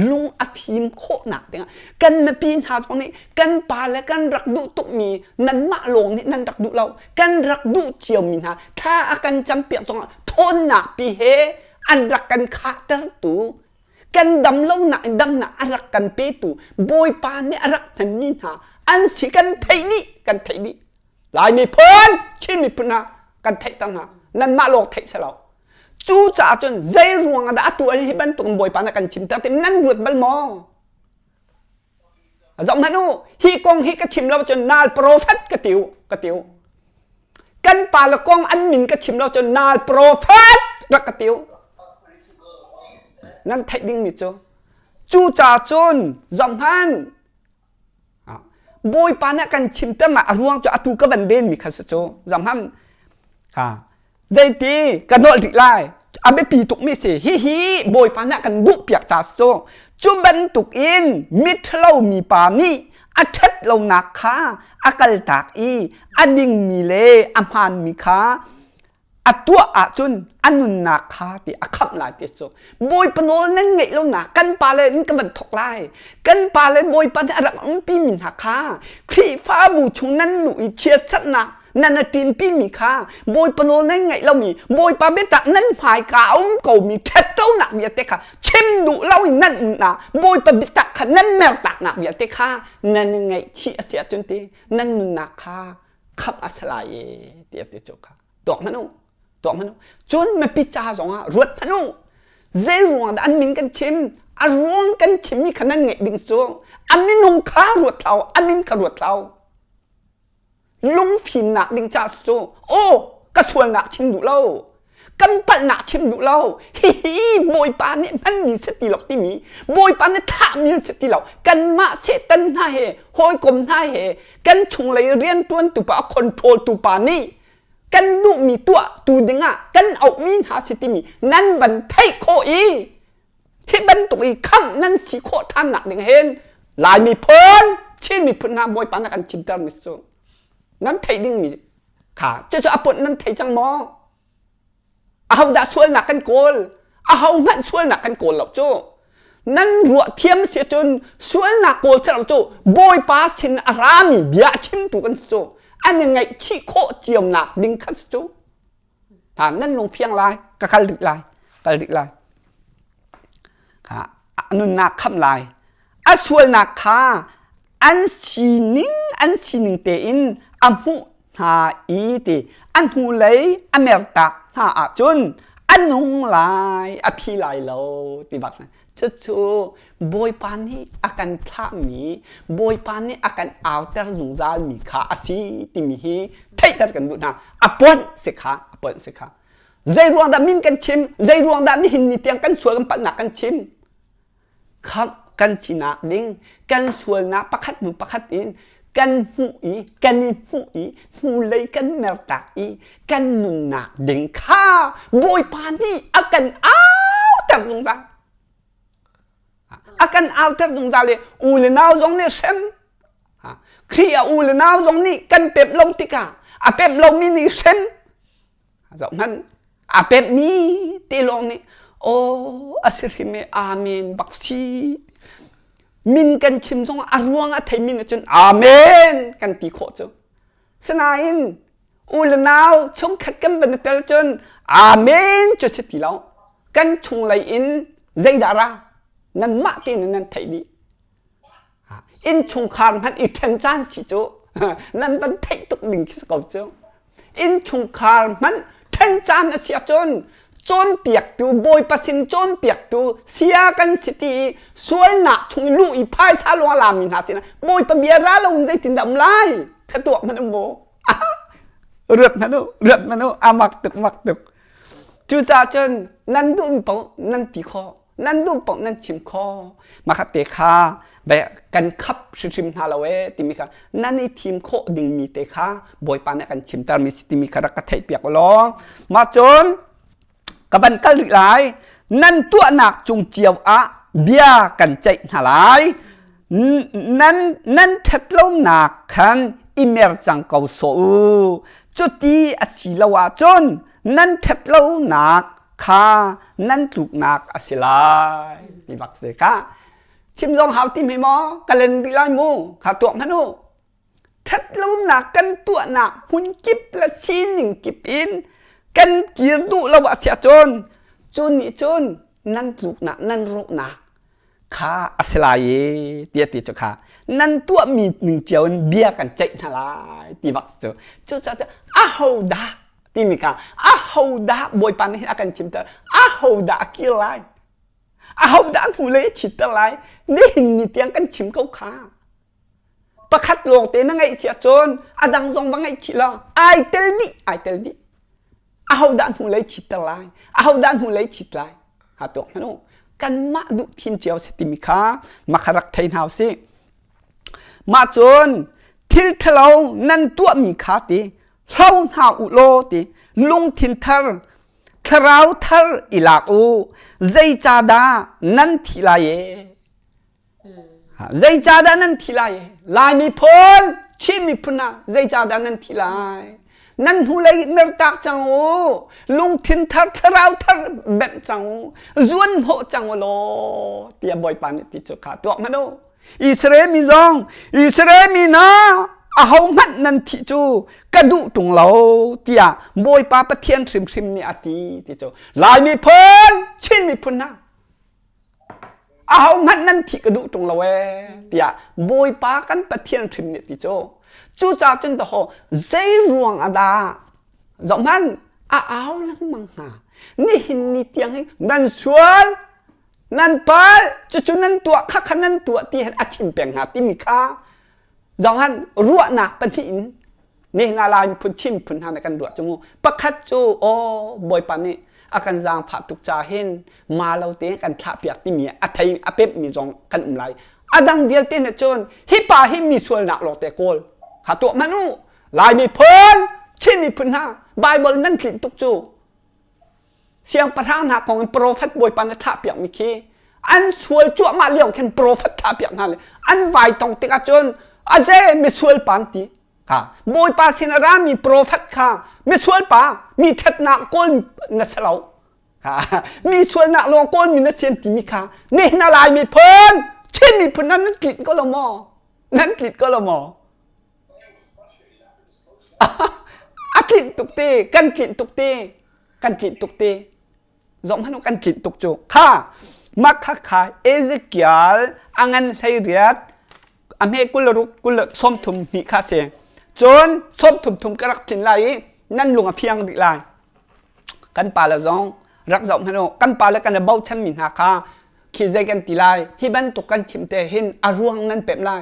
ลุงอภิมโคหนักเตียงกันไม่ปีหาตรงนี้กันปาและกันรักดุตุมีนั่นมะลงนี่นั่นรักดุเรากันรักดุเจียวมินหาถ้าอาการจำเปียกตรงทนหนักปีเฮอันรักกันขาดตูกันดำเล่าหนักดำหนักรักกันเปตูบอยปานนี่รักมันมินหาอันสิกันไทยนี่ลายมีพ้นชินมีพุนหากันไทยตั้งหานั่นมะลงไทยเสลาจูจ่าจนใจรวงอะดาตัวที่บันตุกบอยปานกันชิมแต่นั่นรวดบัลมอจอมพันโอฮีกองฮีกระชิมเราจนนาลโปรเฟตกระติวกันปาละกองอันมินกระชิมเราจนนาลโปรเฟตกระติวนั่นไทยดิ้งมิโจจูจ่าจนจอมพันบอยปานกันชิมแต่มารวงจะอตุกบันเบนมีขัดโจจอมพันค่ะใจตีกันโนดิไลอาเบปีตุกมิเสฮีบอยปานะกันดุเปียกจ่าโซจุบันตุกอินมิทเรามีปานีอัดเท็ดเราหนักขาอักลตากอีอัดดิ่งมีเลอัมพานมีขาอัดตัวอัดจุนอันนุนหนักขาตีอักขับลายติโซบอยปนโนนั่งไงเราหนักกันปาเลนกันบันทกไลกันปาเลนบอยปานะรักอุ้มปีมินหักขาครีฟ้าบูชุนั่นลุยเชียสัตนะนั่นทีมพี่มีค่าบอยปนโนนั่งไงเรามีบอยปาเบตะนั่นภายกาอุ้มเก่ามีเท็ดเต้าหนักเบียเตค่ะชิมดูเราอีนั่นนะบอยปาเบตะค่ะนั่นแมวตักหนักเบียเตค่ะนั่นไงเชียเสียจนตีนั่นนุนนักค่ะขับอัศลายเตียติโจค่ะตัวมันจนมาพิจารณารวดมันเจรวงอันมินกันชิมอารวงกันชิมมีขนาดไงดิ่งโซอันมินหงคารวดเราอันมินขรวดเราลุงฟินหนักดิ่งจ้าโซโอ้กระชวนหนักชิมดูเล่ากันปัดหนักชิมดูเล่าฮีบอยปานนี่มันมีสติหรอกที่มีบอยปานนี่ถ้ามีสติหรอกกันมาเสตันหน้าเฮหอยกลมหน้าเฮกันชงเลยเรียนต้วนตุปะคอนโทรลตุปานี่ กันดูมีตัวตูดึงอ่ะกันเอามีหาสิติมีนั่นวันไทยโคอีให้บันตุกอีคำนั่นสิโคท่านหนักดึงเห็นลายมีเพิ่นชินมีเพิ่นนาบอยปานักันชิมตามิสุนั้นไทยดึงมีขาจะอปนนั้นไทยจังมอเอาด่าช่วยหนักกันโกลเอางั้นช่วยหนักกันโกลหรอกจูนั่นรัวเทียมเสียจนช่วยหนักโกลเจ้าจูบอยปาสินอารามีเบียชิมตุกันจูอันยังไงชิโคเจียมหนักดึงคัสจูถ้านั่นลงเฟียงลายกะคัลดิลายค่ะนุนนักคำลายอาช่วยหนักค่ะอันสีนิงเตอินอัมหูหาอีตีอันหูเลยอเมริกาหาอาจุนอันนุงลายอภิไลโลตีบักสันจู่บอยปานี่อาการทามีบอยปานี่อาการเอาแต่ลุงจามีขาอาศีติมีฮีไทยตัดกันบุนะอปนสิขาใจรวงดามินกันชิมใจรวงดานี่หินนี่เตียงกันสวยกันปันหนักกันชิมครับกันชินักดิ้งกันสวยนักประคัดหนูประคัดอินกันหูอีกันนี่หูเลยกันเมลตาอีกันนุนนักดิ้งข้าบอยปานี่อาการเอาแต่ลุงจาakan alter dung zale ulenau zong ne sem khria ulenau zong ni kan pep long tika a pep long mi ni sem zong han a pep mi ti long ni o asirime amen baksi min kan chim zong arwang a thai min chun amen kan ti kho chu sanain ulenau chung khat kan ban tel chun amen chu se ti lao kan chung lai in zai daraนั่นมาที่นั่นไทยดีอินชงคารมันอีเทนจานสิจูนั่นมันไทยตุกดิ่งคิดกับจูอินชงคารมันเทนจานเสียจนเปียกตูบอยปัสินจนเปียกตูเสียกันสิทีสวยหนักชงลูอีพายซาลวาลามินหาสินะบอยปะเบียร์เราอุ่นใจตินดำไล่ขตัวมันโมเลือดมันอามักตึกจูจ่าจนนั่นดูปองนั่นปีคอนั่นดูปองนั่นชิมคอมาขัดเตะขาแบบกันขับชิมฮาลาเวติมิค่ะนั่นในทีมโคดิ่งมีเตะขาบอยปานกันชิมตามีสิติมิค่ะรักกระเทยเปียกล้อมาจนกับบันกันหลายนั่นตัวหนักจุงเจียวอะเบียกันใจหาหลายนั่นเท็ดเล่าหนักขันอิเมรจังเกาโซจุดที่อสิลาวาจนนั่นเท็ดเล่าหนักข้านั่นถูกนักอสิลายที่บักเสกะชิมซองหาวติมให้หมอกันเล่นดีไลมูขาตัวมันโอ้ทัดลูหนักกันตัวหนักหุ่นกิบและชีนหนึ่งกิบอินกันเกียร์ดุระบาดเสียจนนี่จนนั่นถูกนักนั่นรุกนักข้าอสิลายเดียติจุข้านั่นตัวมีหนึ่งเจียวเบียกันใจทลายที่บักเสจุจะอ้าวดาที่มีค่ะอ้าวดาบอยปันให้อาการชิมเตอร์อ้าวดากี่ไรอ้าวดาผู้เล่ชิดอะไรนี่หินนี่เตียงกันชิมเขาขาประคัดลงเตนังไงเสียจนอาดังซองบังไงชิลไอเตลดิอ้าวดาผู้เล่ชิดอะไรอ้าวดาผู้เล่ชิดอะไรหาตัวมันโอ้กันมาดูทีมเจียวสติมีค่ะมาขรักไทยหาวสิมาจนทิลทะเลานั่นตัวมีขาตีเล่าหาอุโลติลุงทินเทอร์คราวเทอร์อิลาอูใจจาดานั่นทีลายใจจาดานั่นทีลายลายมีพลชินมีพนะใจจาดานั่นทีลายนั่นหูเลยเนื้อตากจังโอลุงทินเทอร์คราวเทอร์เบ็ดจังโอจวนโหจังโอโลเตียบอยปานติจุขาตัวมันโออิสราเอลมีซองอิสราเอลมีนะอาหงมันนั่นที่จูกระดูตรงเราเตียบอยปาปะเทียนชิมนี่อาทิที่จูลายมีพลชินมีพลนะอาหงมันนั่นที่กระดูตรงเราเตียบอยปากันปะเทียนชิมนี่ที่จูจ่าจนต่อใจรวงอาดาจอมันเอาลังมังหานี่หินนี่เตียงให้นั่นสวนนั่นปาจู่นั่นตัวข้านั่นตัวที่เห็นอาชิมเปียงหาที่มีค่าจองฮันรัวหนักเป็นที่อินนี่นาลายพุ่นชิมพุ่นหาในกันรัวจมูกประคัดจูโอบอยปานี่อาการจางผัดตุกจ่าเห็นมาเราเตะกันทับเปียกที่มีอาไทยอาเป็บมีจองกันไหลอาดังเวียลเตนจนฮิปาฮิมีส่วนหนักหลอกแต่โกลขาตัวมนุลายมีเพิ่นชินมีพุ่นหา Bible นั่นกลิ่นตุกจูเสียงประธานหาของโปรเฟตบอยปันท่าเปียกมิคีอันสวยจั่วมาเลี้ยงแค่โปรเฟตท่าเปียกนั่นเลยอันไวตรงติกาจนอาเจไม่สวยปันตีค่ะบอยปาสินารามีโปรเฟตค่ะไม่สวยปามีเทศนาโกลนัสเลาค่ะมีสวยนักลวงโกลมีนัสเซียนติมิค่ะนี่นาลายมีเพิ่นเช่นมีพุ่นนั้นกลิ่นก็ละมอนั่นกลิ่นก็ละมอกลิ่นตุกตีกันกลิ่นตุกตีกันกลิ่นตุกตีgiống hắnกันกินตุกจุข้ามักข้าขายเอเซเกียลอังันไฮเรียดอเมกุลรุกุลส้มถุมมีข้าเสียงจนส้มถุมกระรักถิ่นไหลนั่นลุงเพียงดิลายกันป่าละจ้องรักgiống hắnกันป่าละกันเบาชั้นมินหาข้าขี้ใจกันตีลายฮิบันตุกันชิมเตหินอารวงนั่นเป็ดลาย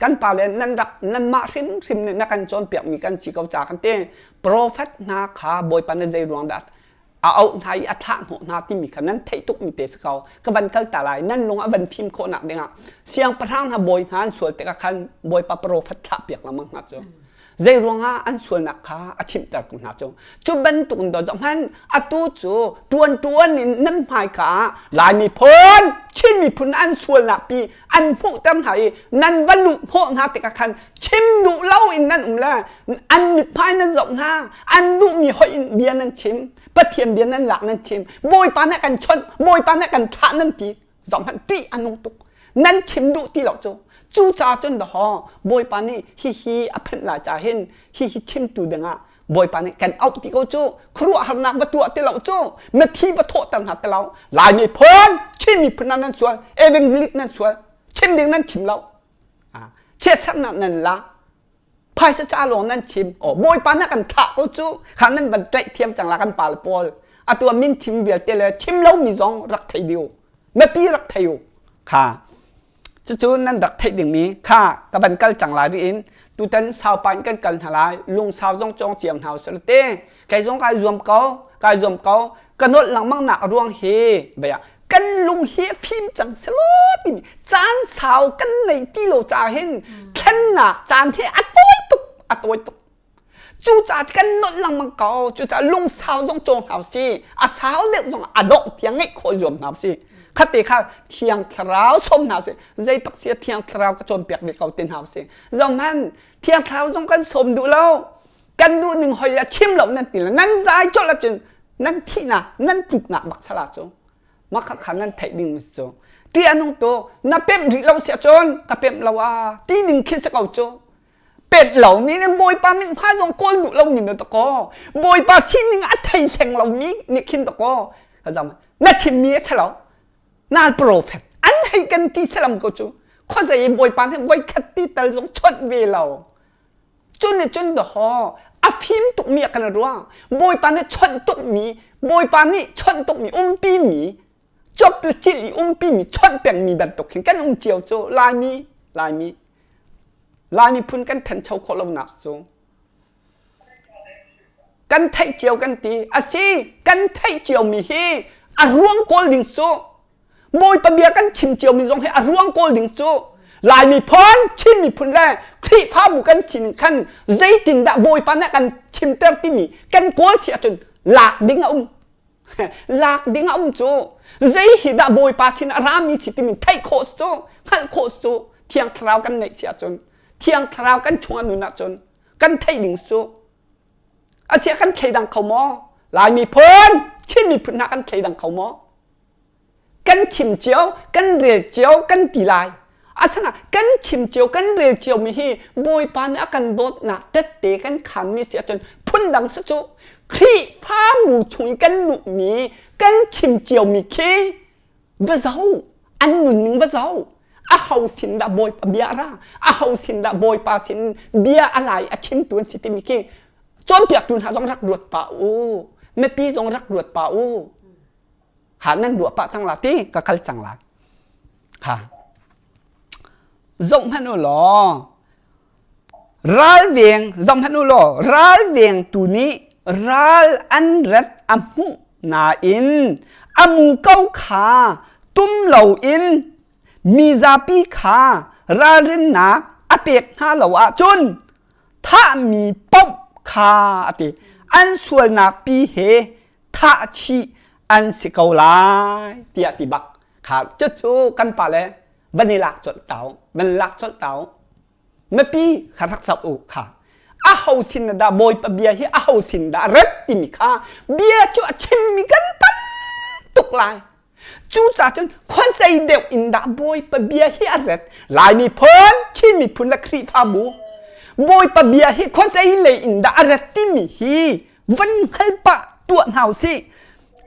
กันป่าเลยนั่นรักนั่นมาริมเนี่ยนักกันจนเปียกมีกันสีเขาจากกันเต้โปรเฟตนาคาบอยปันใจรวงดัดเอาไทยอัฐะหัวนาที่มีขนาดไทยตุกมีเตสเขาก็บันกัลตาลายนั่นลงอันทีมโคนักเด้งเสียงประธานหาบอยนั้นส่วนแต่กันบอยปะโปรฟัตถะเปียกละมังหัดจ้ะใจรวงอันส่วนนักขาอาชิมตะกุนหัดจ้ะจุบันตุกดอจอมันอัตุจูตัวนี่น้ำหายขาลายมีพ้นชิมมีพุนอันส่วนนักปีอันผู้ตั้งหายนั่นวันลุโพนาแต่กันชิมดูเล่าอินนั่นละอันมิดพายนั่นจบหน้าอันดูมีหอยเบียนั่นชิมประเทียมเบียนนั่นหลักนั่นชิมบอยปานักกันชนบอยปานักกันท่านั่นปีสองพันตีอันนงตุกนั่นชิมดูที่เราจูจ่าจนดอบอยปานี่ฮิอภันหลายจ่าเห็นฮิชิมตูเดงะบอยปานี่กันเอาที่เขาจูครัวหนักวัตถุที่เราจูเมื่อที่วัตถุต่างหากที่เราลายมีเพิ่นชิมมีพนันนั่นส่วนเอเวงลิตนั่นส่วนชิมเดงนั่นชิมเราเช็ดสักนั่นละภายสัจจาหลวงนั่นชิมบอยปานักกันท่าเขาจูขันนั่นบันเตะเทียมจังหลักกันปาลปอลตัวมินชิมเบียเตเลชิมเรามีสองรักไทยเดียวไม่ปีรักไทยอยู่ค่ะจู่ๆนั่นรักไทยดิ่งมีค่ะกับบันกัลจังหลายดินตุตันสาวปานกันหลายลุงสาวจงเจียมหาวสระเต้ไก่จงกายรวมเกากระโดดหลังมังหนักรวงเฮเบียกันลุงเฮียพิมจังสลดที่มีจานสาวกันในที่เราจ่าเห็นแค่หนักจานที่อัดตัวตุกจู่จ่ากันนดหลังมังเกาจู่จ่าลุงสาวจงหาวสิสาวเด็กจงอดอกเทียงไอ้คอยรวมหาวสิคติค่ะเทียงคราวส้มหาวสิใจปักเสียเทียงคราวกระโจนเปียกเด็กเก่าเต็นหาวสิจงมันเทียงคราวจงกันสมดูแล้วกันดูหนึ่งหอยชิมเหล่านั้นตีละนั่นใจจนละจนนั่นที่น่ะนั่นตุกหนักบักสลาจงมักขันนั้นไทยดิ่งมิสโจที่อันนู้นโตนับเป็นเราเสียจนกับเป็นเราว่าที่หนึ่งคิดสักเอาโจเป็ดเหล่านี้เนี่ยบอยปาเป็นพาจงโกลดุเราหนินตะกอบอยปาสิ่งหนึ่งอัดไทยแสงเหล่านี้นี่คิดตะกอเขาจำนั่นชิมมีใช่หรอน่าโปรเฟตอันให้กันที่สลัมก็โจข้อใจบอยปาเนี่ยบอยคัดที่ตลจงชดเวลาจนเนี่ยจนดอฟิมตุกมีกันรัวบอยปาเนี่ยชนตุกมีบอยปานี่ชนตุกมีปีมีจบละจิลิปีมีชนเปียงมีแบบตกเห็นกันเจียวโจลายมีพุ่นกันทันเช่าคนเราหนักโจกันไทยเจียวกันตีสิกันไทยเจียวมีเฮร่วงโกลดิงโซบอยปะเบียกันชิมเจียวมีทรงให้ร่วงโกลดิงโซลายมีพ้นชิมมีพุ่นแรกที่ฟ้าบุกันชินขันใจตินดาบอยปานักกันชิมเตอร์ที่มีกันโกลเสียจนหลากดิ้งหลากดิ้งโจใจหิดาบอยปาสินรามีสิติมิไทยโคสโจขันโคสโจเทียงคราวกันในเสียจนเทียงคราวกันชวนนุนักจนกันไทยดิ้งโจเสียกันเคดังเขาหมอลายมีพ้นชิมมีพุ่นนักกันเคดังเขาหมอกันชิมเจียวกันเรียเจียวกันตีลายสนะกันชิมเจียวกันเรียเจียวมีฮีบอยปานกันโดดหนักเตะกันขันมีเสียจนพุ่นดังสุดคลีฟ้าหมูชุยกันลุมีกันชิมเจียวมีขี้ว่าเจ้าอันหนุนว่าเจ้าเฮาสินดาบอยปะเบียร่าเฮาสินดาบอยปาสินเบียอะไรชิมตัวสิติมีขี้จนเปียกตุนหาจงรักรวดป่าโอ้ไม่ปีจงรักรวดป่าโอ้หานั่นรวดป่าจังหลาตีก็คัลจังหลาค่ะdòng hắn lo ral vieng dòng hắn lo ral vieng tu ni ral an rat amu na in amu kau kha tum lau in mi zapi kha ral na apek ha lawa chun tha mi pop kha ati อันส่วนนักปีเหท่าชีอันสิเกาลายเตียติบักขาจุดจูกันป่าเลยบันนี่หลักจดเต๋าบันหลักจดเต๋าเมื่อปีขาทักษะอุขาอาหูสินดาบอยปะเบียฮีอาหูสินดาเร็ดติมิคาเบียจูชิมมิกันปันตุกลายจูจ่าจนควันใส่เดียวอินดาบอยปะเบียฮีอาเร็ดลายมีพ้นชิมีพุนละครีฟาบูบอยปะเบียฮีควันใส่เลยอินดาอาเร็ดติมิฮีวันให้ปะตัวหาวสิ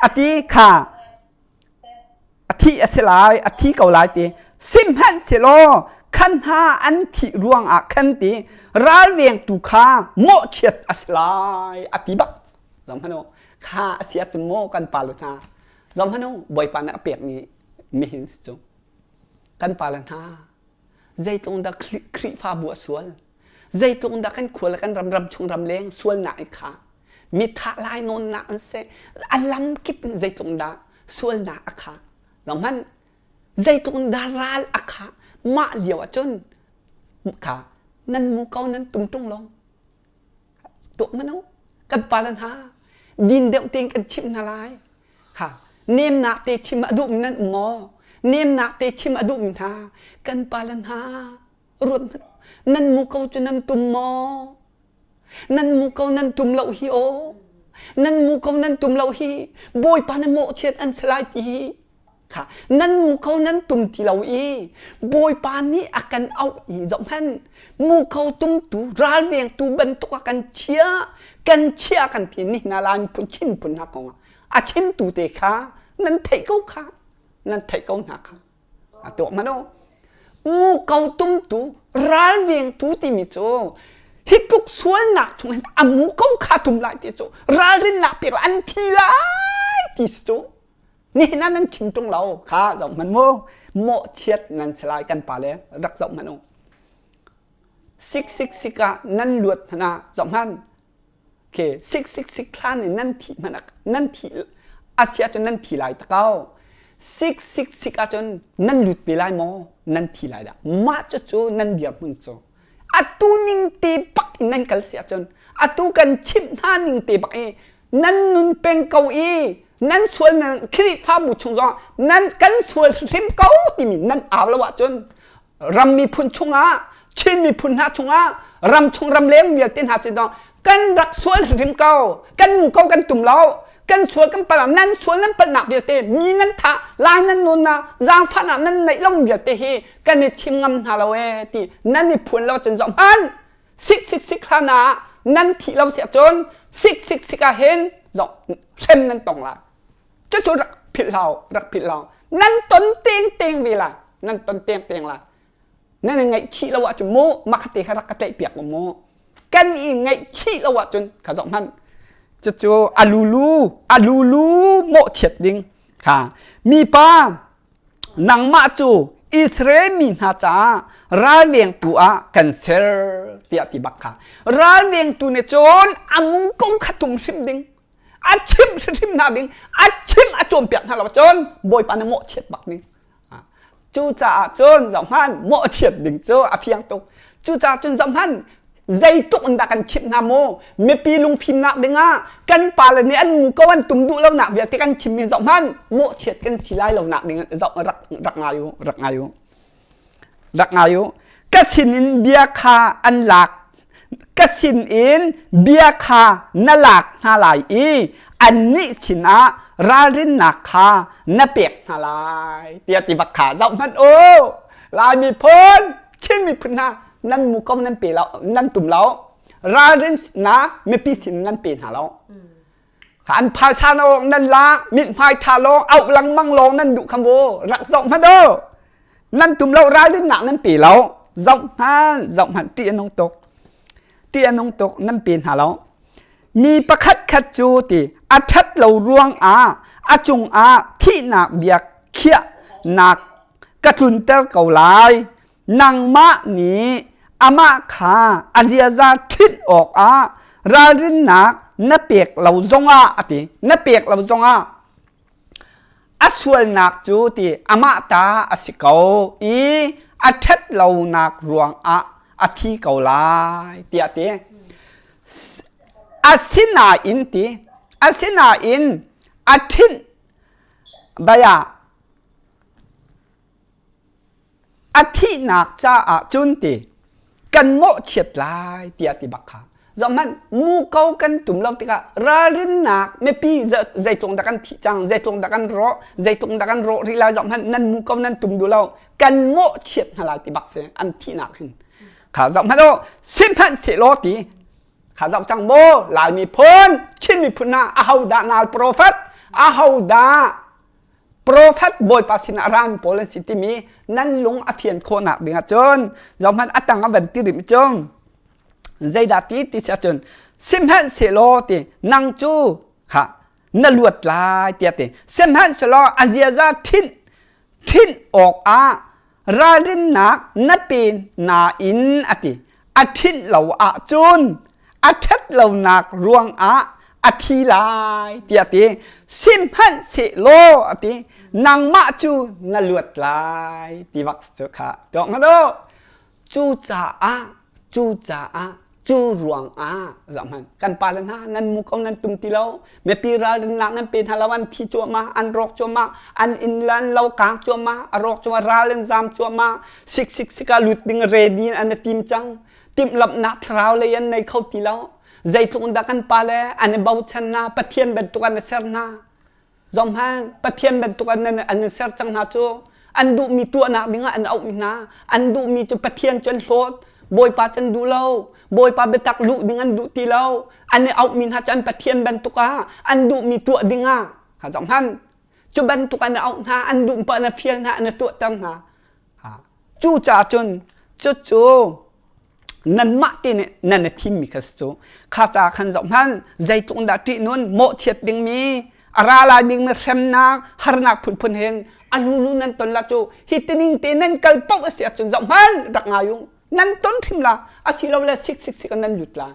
อธิขาอธิอสลายอธิเกาลายตีซิมฮันเซโลขันหาอันที่รวงอาขันตีร้ายเวียงตุขาโมเฉียดอสลายอธิบักสมพโนข้าเสียจโมกันปาลนาสมพโนบ่อยปานะเปียกนี้มีหินสิจงกันปาลนาใจตรงดักครีฟ้าบัวสวนใจตรงดักกันขวดกันรำชงรำเลี้ยงสวนหนาอีกขามีท่าลายนนหนาอันเซอัลลัมกิบใจตรงดาสวนหนาอักขาสมพันใจตรงดาราลอักขามาเลียวจนขานั่นมูเกานั้นตุ้มตุ้งลงตัวมันเอากันปาลันหาดินเดียวเตียงกันชิมนาลายค่ะเนมนักเตชิมอดุมนั่นมอเนมนักเตชิมอดุมท่ากันปาลันหารวมมันนั่นมูเกาจนนั่นตุ้มมอนั่นมูเกานั่นตุ้มเหล่าฮีโอนั่นมูเกานั่นตุ้มเหล่าฮีบอยปานโมเชียนอันสลายตีค่ะนั่นมูเขานั้นตุ่มที่เราอีบอยปานนี้อาการเอาอีจอมพันมูเขาตุ่มตูร้านเวียงตูบรรทุกกันเชียกันที่นี่นาลานพุ่นชิมพุ่นหักของอาชิมตูเตะขานั่นเทเขาขานั่นเทเขาหนักขาตัวมันโอมูเขาตุ่มตูร้านเวียงตูที่มิโซฮิกุกสวนหนักชงอามูเขาขาตุ่มลายที่โซร้านเล่นหนักเปียกอันที่ลายที่โซนี่นั่นชิมตรงเราขาจอมมันโมเชียดนั่นสลายกันป่าเลยรักจอมมันโอซิกนั่นลวดนะจอมมันโอเคซิกคลานนั่นที่มันนั่นที่อาเซียจนนั่นที่ลายตะเก้าซิกจนนั่นหลุดไปลายมอนั่นที่ลายดะมาโจนั่นเดียบมุนโซอาตูนิงเตปักนั่นกัลเสียจนอาตูกันชิมท่านิงเตปักนั่นนุนเป็นเกาอีนั่นส่วนนั้นคลิปภาพบุชงจอนั่นกันส่วนริมเก้าที่มีนั่นอาละวะจนรำมีพุนชงอาชินมีพุนหาชงอารำชงรำเลี้ยงเบียดเต้นหาสิดองกันรักส่วนริมเก้ากันหมู่เก้ากันตุ่มเล้ากันส่วนกันปะนั่นส่วนนั้นปะหนักเบียดเตมีนั่นท่าลายนั่นนุนนะจางฟ้านั่นในล่องเบียดเตฮีกันในชิมงำหาเราตีนั่นในพุนเราจนสองพันซิกฮานานั่นที่เราเสียจนซิกเห็นจอกเช่นนั่นตรงละจะจูรักผิดเรานั่นต้นเตียงเวลานั่นต้นเตียงละนั่นไงชี้ละวะจนโมมักเตะรักเตะเปียกโมกันอีไงชี้ละวะจนขจรมันจะจูอาลูลูโมเฉียดดิงค่ะมีป้านางมาจูอิสราเอลมีนาจาร้านเวียงตัวกันเซอร์เตียติบักค่ะร้านเวียงตัวเนี่ยจนอามุงกงขัดตุ่มซิมดิงอาชิมนาดิงอาชิมอาโจมเปียกนาเราจนบอยปานโมเฉียดบักดิงจูจ่าจนสองพันโมเฉียดดิงโจอาเพียงตุจูจ่าจนสองพันใจตุกอันดักกันชิมนาโมเมปีลุงฟิมนักดิงอ่ะกันปาลเนี่ยอันมูก็วันตุ่มดูเราหนักเบียดกันชิมมีสองพันโมเฉียดกันสีลายเราหนักดิงจอกรักงายุกสินเบียคาอันหลักกสินเบียคานหลักนาลายอันนี้ชินะรารินนักคานเปียกนาลายเตียติบักขาจอกมันโอ้ลายมีพ้นชิมมีพุนนานั่นมูก็นั่นเปล่านั่นตุ่มเรารารินนะไม่ปีสินนั่นเปลี่ยนหาเราขันภาชาโนนั่นละมิดไฟทาโลเอาลังมังลงนั่นดุคำโบรักสองพันโดนั่นตุ่มเรารารินหนักนั่นเปล่าจอกหันเตียนงตกนั่นเปลี่ยนหาเรามีประคัดขัดจูติอาทัดเรารวงอาจุงที่หนักเบียกเขี้ยหนักกระตุนเตอเก่าลายนางมะนี้อามาขาอาเซียซาทิดออกรารินนักนเปียกเราจงตินเปียกเราจงอาสวลนักจูติอามาตาอาสิเกาอาทัดเรานักรวงอาทิเก่าลายเตีย อาศินาอินตีอาศินาอินอาทินบายาอาทินักจ้าอาจุนตีกันโมเฉียดลายเตียติบักขาจอมันมูเกากันตุ่มเราติการาลินนักไม่ปีใจตรงดักันที่จังใจตรงดักันรอใจตรงดักันรอที่ลายจอมันนั่นมูเกานั่นตุ่มดูเรากันโมเฉียดหลายติบักเสอันที่นักขึ้นขาจอมันโอสิมพันเทโลตีขาจอจังโมลายมีพ้นชินมีพุนาอาหูดานาลโปรเฟตอาหูดาโปรเฟตบอยปัสินารานโพลสิติมีนั่นลงอเทียนโคนักดึงจนจอมันอัตังอเวนติริมจงใจดาตีติเสียจนสิมหันเสโลตีนังจูค่ะนลวดลายเตียตีสิมหันเสโลอาเซียซาทินออกอาราดินนักนัดปีนนาอินอติอาทินเหล่าอาจุนอาทิตเหล่านักรวงอาอาทีลายเตียตีสิมหันเสโลอตินังมาจูนลวดลายตีวักสุขะดอกมาโดจูจ่าอาจูจ่าอาจูรวงอาzaman kan palana nan mukau nan tumtilau me piral nak nan pen halawan thi choma an rok choma an inlan lau kang choma arok choma ralen zam choma sik lut ding ready an tim chang tim lap nak thrau le yan nei khau tilau zai thung da kan pale an bau channa pathian ben tukan serna zaman pathian ben tukan nan an ser chang na chu an du mi tu nak dinga an au mi na an du mi chu pathian chon thot bôi pa chân du lâu bôi pa bê tắc lụ đinh ăn đủ tì lâu anh ấy ốc min hát chân bát thiên bên tục á anh đủ mi tuột đinh à hả giọng hắn chú bên tục anh ốc ha anh đủ pa anh phiền ha anh tuột tâm ha chú trả chân chú năn mát tì nè năn tim mi khát chú khát trả khăn giọng hắn dây tung đã trị nôn mộ triệt đinh mi ra lại đinh mi xem na har nak phun hen anh lu năn tuần là chú hít tinh tê năn cal bốc sẽ chân giọng hắn đặc ngài yungนั่นต้นทิมละอาศิลาวเลสิกกันนั่นหยุดละ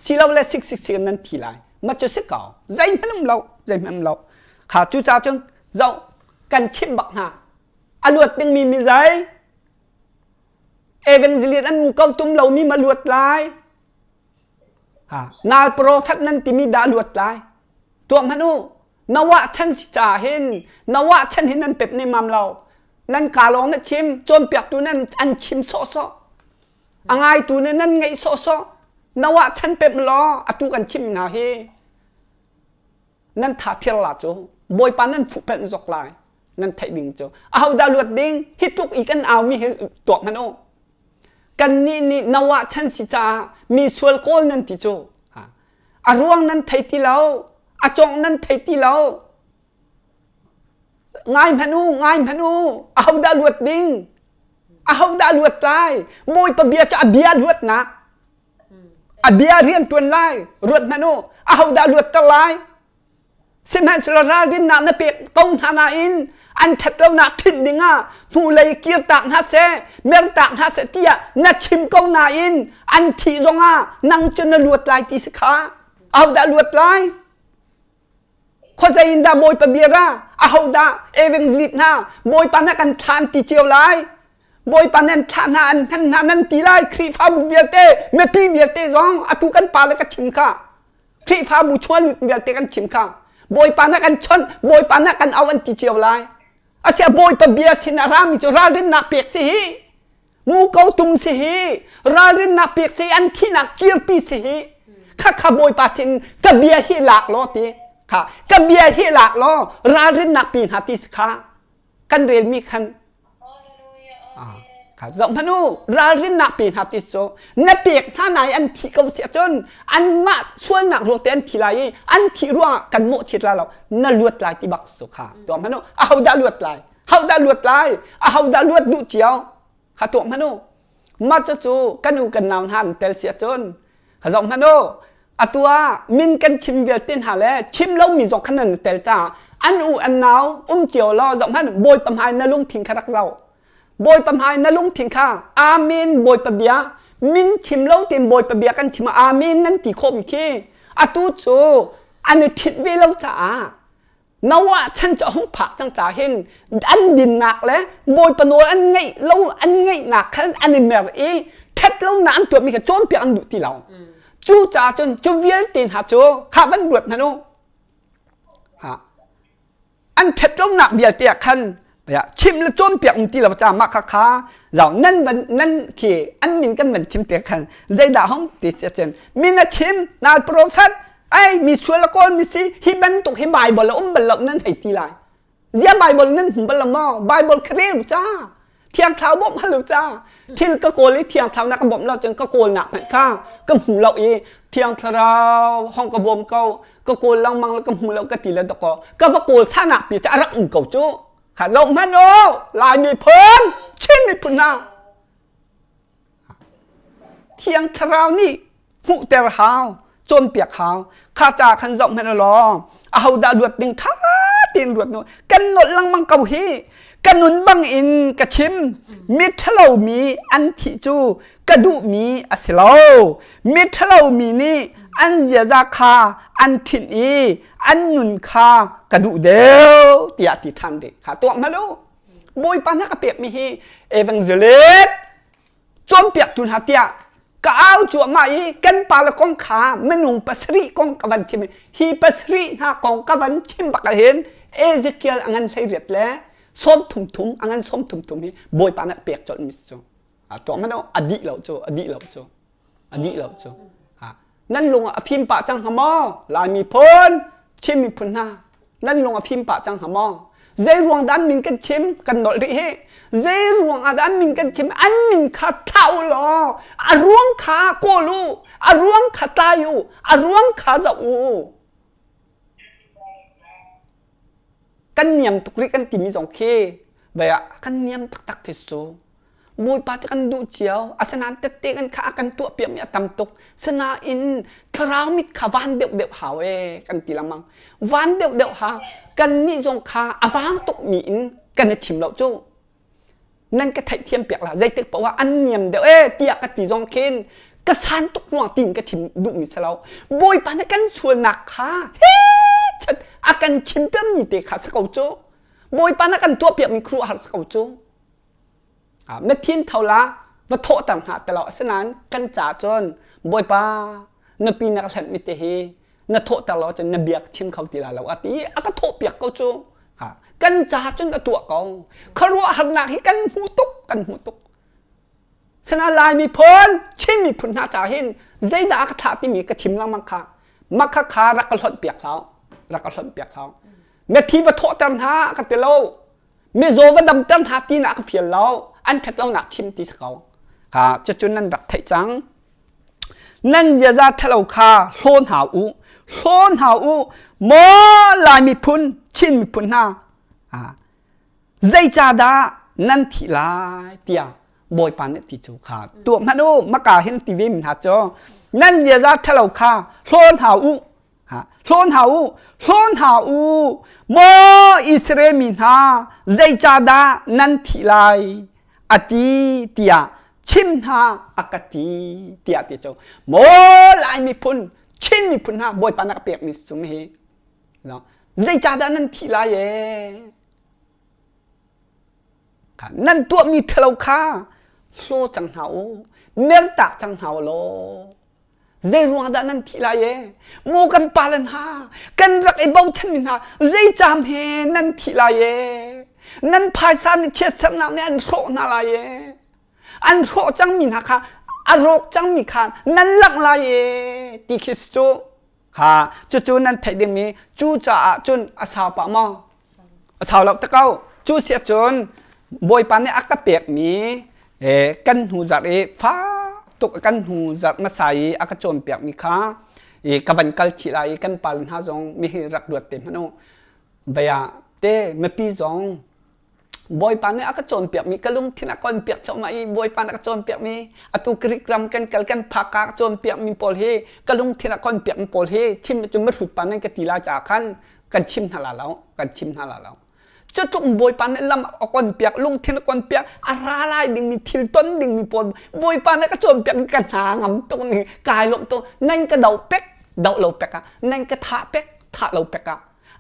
ศิลาวเลสิกกันนั่นทีละมาจะสิเก่าใจมันเราขาจูจ่าจังเรากันชิมบักหาอลวดยังมีใจเอเวนเจลีอันมูเก้าตุ้มเรามีมาลวดลายนาโปรเฟตนั่นที่มีดาลวดลายตัวมนุนวะฉันสิจ่าเห็นนวะฉันเห็นนั่นเป็ดในมัมเรานั่นกาลองนั่นชิมจนเปียกตัวนั่นอันชิมโซ่ang ay tu ne nan ngai so nawa chan pep lo atu kan chim na he nan tha thel la cho boy pa nan phu pen jok lai nan thai ding cho au da luat ding hituk i kan au mi he tok mano kan ni nawa chan si cha mi sual kol nan ti cho a ruang nan thai ti lo a chong nan thai ti lo ngai manu au da luat dingเอาได้ลวดไล่มวยปะเบียจะเบียลวดนักเบียเรียนตัวไล่ลวดนั่นโอ้เอาได้ลวดตะไล่สิมันสลาราดินนักนับเป็ดกงฮานาอินอันทัดเราหนักทิ้งดิ่งอ่ะหูเลยเกียร์ต่างฮาเซเมืองต่างฮาเซเตียนัดชิมกงนาอินอันที่จงอ่ะนั่งจนลวดไล่ตีสิขาเอาได้ลวดไล่คนใจอินดาบอยปะเบียระเอาได้เอเวนลิตนะบอยปานักันทานตีเจียวไล่บอยปานันทานนันตีไล่ครีฟ้าบุเวียเต้เมื่อพี่เวียเต้ร้องอาตุกันปาแล้วก็ชิมข้าครีฟ้าบุชวนเวียเต้กันชิมข้าบอยปานักันชนบอยปานักันเอาอันตีเจียวไล่อาเซียบอยปะเบียสินารามิจราดินนักเปียกสิฮีมูเกาตุมสิฮีราดินนักเปียกสิอันที่นักเกียร์ปีสิฮีข้าบอยปาสินกะเบียฮีหลากล้อตีค่ะกะเบียฮีหลากล้อราดินนักปีนหาติสขากันเรียนมีคันค่ะสมพนุรารินนักปีนหาติโซนับเปียกท่าไหนอันที่เขาเสียจนอันมาส่วนหนักโรเตนทีไรอันที่รัวกันโมชิดลาเรานั่นลวดลายที่บักสุขาตัวพนุเอาดาลวดลายเอาดาลวดลายเอาดาลวดดุเจียวค่ะตัวพนุมาจะจูกันอูกันนาวหันเตลเสียจนค่ะสมพนุอัตัวมินกันชิมเวียตินหาแล้วชิมแล้วมีจอกขนาดเตลจ้าอันอูอันนาวเจียวรอสมพนุโบยปั๊มหายนั่นลุงทิ้งขรักเราบอยปั๊มหายนั่นลุงทิ้งข้าอาเมนบอยปะเบียมินชิมเล่าเต็มบอยปะเบียกันชิมอาเมนนั่นตีโคมขี้อาตูโจอันนี้ทิดเวลาจ้านว่าฉันจะห้องผักจังจ่าเห็นอันดินหนักแล้วบอยปะโนอันไงเล่าอันไงหนักขันอันนี้แม่เอเท็ดเล่าหนานตัวมีกระโจมเปียกอันดุที่เราโ chú cha chun chú viết tin hạt chú khá vẫn đuột hả nô hả anh thật lúc nạp việc tiệc khăn chim là trốn biếc tí là cha mắc khá rồi nên khi anh mình cần mình chim tiệc khăn dây đào không thì sẽ chân mình là chim là prophet ai mi xua là con mi si hi bên tục hi Bible là bên lộc nên hay tí lại giá Bible nên không bên là mò Bible kêu là cha thiang tháo bom hả là cha thiên cái cô lấy thiang tháo nãy cái bomเราจนcái cô nạp này ca cái hùng lậu ý thiang tháoห้องcái bom câu cái cô lăng măng cái hùng lậu cái tỷ lệ đó có cái vợ cô sa nạp bị cha rắc cầu chúขาลงมันโอ้ลายมีเพิ่นชิ้นมีพุ่นนาเที่ยงคราวนี้หูแต่หาวจนเปียกหาวข้าจ่าขันจงให้รอเอาดาวดวดติงท้าติงดวดโนกันหนดลังมังเกาฮีกันหนุนบังอินกระชิมมิทะเลมีอันทิจูกระดูมีอสิโลมิทะเลมีนี่อันเยดาคาอันทินอีอันนุนคากระดูเดียวตียติทันเด็กขาตัวมาดูบุยปานักเปียกมีฮีเอวังเจลิสจนเปียกตุนหาเตียก้าวจั่วมาอีกันปาละกองขาไม่นุ่งปัสรีกองกวันชิมฮีปัสรีหน้ากองกวันชิมบักเห็นเอเจเกียลอันนั้นใส่เรียดแล้วส้มทุ่มอันนั้นส้มทุ่มฮีบุยปานักเปียกจนมิสโจตัวมาดูอดีตเราโจอดีตเราโจนั่นลงอภิมปะจังหมอลายมีพ้นชิมมีพ้นหน้านั่นลงอภิมปะจังหมอเจรวงดันมินกันชิมกันหนอริเฮเจรวงดันมินกันชิมอันมินขาเท่าหรออรวงขาโกลูอรวงขาตาอยู่อรวงขาจะอูกันเนียมตุกริกันติมีสองเคแบบกันเนียมตักที่สุดบุยปาจะกันดูเจียวอาสนะเตะกันขากันตัวเปียกมีตำตกสนาอินคราวมิดขาวันเดียวหาเอกันตีละมังวันเดียวหากันนี่จงขาอาวางตกมีอินกันในถิ่มเราโจ้นั่นก็ไทยเทียมเปียกละใจตึกบอกว่าอันเนียมเดียวเตียกันตีจงเคนกระสานตกหลวงตีนกระถิ่มดุมิสเราบุยปาจะกันส่วนหนักขาเฮ้ฉันอากันชิมเติมมีเตะขาสกาวโจ้บุยปาจะกันตัวเปียกมีครัวหาสกาวโจ้เมื่อทิ้งเท่าละวัตถุต่างหากตลอดสนานกันจ่าจนบอยป้านปีนักเล่นมิเตหีนโถตลอดจนนเบียกชิมเขาตีละเราอตีก็โถเปียกเขาจูกันจ่าจนตัวกองเขารู้หันหนักให้กันหูตุกสนานลายมีพ้นชิมมีพุนหาจ่าเห็นใจด่ากระถาที่มีกระชิมลังมักขารักกระหล่นเปียกเขาเมื่อทิ้งวัตถุต่างหากกันเตโลเมื่อโจวันดำตั้งหาตีนักเฟียเราอันถัดเราหนักชิมตีสกาวจะจนนั่นรักไทยจังนั่นจะจะทะเลาคาโซนหาอูมอลายมีพุนชินมีพุนหน้าใจจ่าดานั่นทีลายเตียบอยปานเนี่ยตีจูขาตัวมันดูมักกาเห็นทีวีมันหาจอนั่นจะจะทะเลาคาโซนหาอูมออิสราเอลมินหาใจจ่าดานั่นทีลายอติเตียชิมหาอากาติเตียเจ้าโมลายมีพุนชินมีพุนหาบอยปานักเปียกมีสุมเหเนาะใจจ่าดานั่นทีลายนั่นตัวมีเทลคาโซจังหาวเมลตักจังหาวโลใจรวงดานั่นทีลายโมกันปาลันหากันรักไอ้เบาชันมินหาใจจามเฮนั่นทีลายนั่นภายสารเชื่อสำนักเนี่ยอันโรนาลายอันโรจังมีนะค่ะอารมณ์จังมีค่ะนั่นหลักลายติคิสโจค่ะจู่ๆนั่นไทยเดียมีจู่จ่าจนอาสาวปะมออาสาวเราตะเก้าจู่เสียจนบอยปานเนี่ยอักตะเปียกมีกันหูจักฟ้าตกกันหูจักมาใส่อักโจนเปียกมีค่ะกบันกัลชิลายกันปาลหาจงมีรักดวดเต็มฮะโนเบียเต้ไม่ปีจงบอยปานเนี่ยก็โจนเปียกมีกระลุงที่นักคนเปียกชาวมาอีบอยปานก็โจนเปียกมีอตุกริกรำกันพักกาโจนเปียกมีโพลเฮกระลุงที่นักคนเปียกมีโพลเฮชิมจนไม่ถูกปานนั้นก็ตีลาจากขันกันชิมหาแล้วจะต้องบอยปานเนี่ยลำเอาคนเปียกลุงที่นักคนเปียกอะไรดึงมีทิลต้นดึงมีโพลบอยปานเนี่ยก็โจนเปียกกันหางำตรงนี้กายลมตรงนั่นก็เดาเป็กเราเป็กอะนั่นก็ทะเป็กทะเราเป็กอะ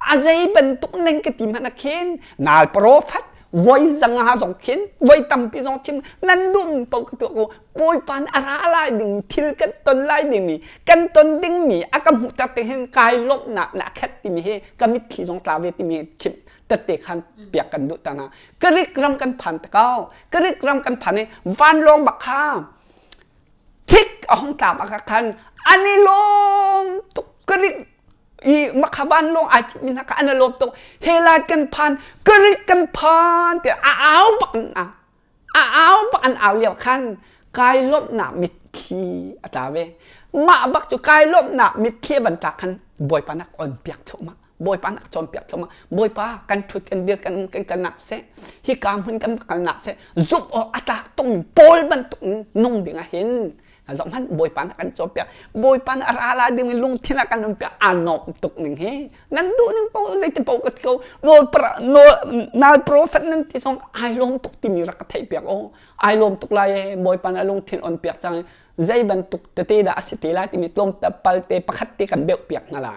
อะไรเป็นตุกนั่นก็ตีมันนักเข็นนาลโปรฟัต voi răng ha dòng khiến voi tầm pi dòng chim nan đun bao cái tụi cô bôi pan ara lại đừng thiêu cái tuần lại đừng mì cái tuần đừng mì à cầm hụt tập tên cài lốp nạ khét tìm he cầm mít khi dòng tàu về tìm he chim tật tệ khăn bịa cần đốt ta na cái rít ram cần phản cao cái rít ram cần phản này van long bạc ha thích ởห้องตาบอาคันอันนี้ลงตุกริกอีมักขวันลงอาทิตย์นี้นะอันนี้ลงตุกเฮลากันพันกริกกันพันแต่อ้าวปักอ้าวปักอันอ้าวเลี้ยวคันกายลบหนามิดขีอัตราเวมาบักจุกายลบหนามิดขีบันตาคันบอยปานักอ่อนเปียกชมาบอยปานักจอมเปียกชมาบอยปากันทุดกันเดียวกันหนักเสฮิกามหุ่นกันหนักเสจุกออัตราตรงโปลบันตุงนุ่งดิ่งเห็นgiọng hắn bồi pan akan copia bồi pan ala dia melung tina akan numpia anop tuk ning he nan du ning pau zai te pau kat ko no nal prophet nan ti song ai lom tuk ti mi rak thai piak o ai lom tuk lai bồi pan alung thin on piak chang zai ban tuk te te da asiti la ti mi tlom ta pal te pakhat te kan bek piak ngala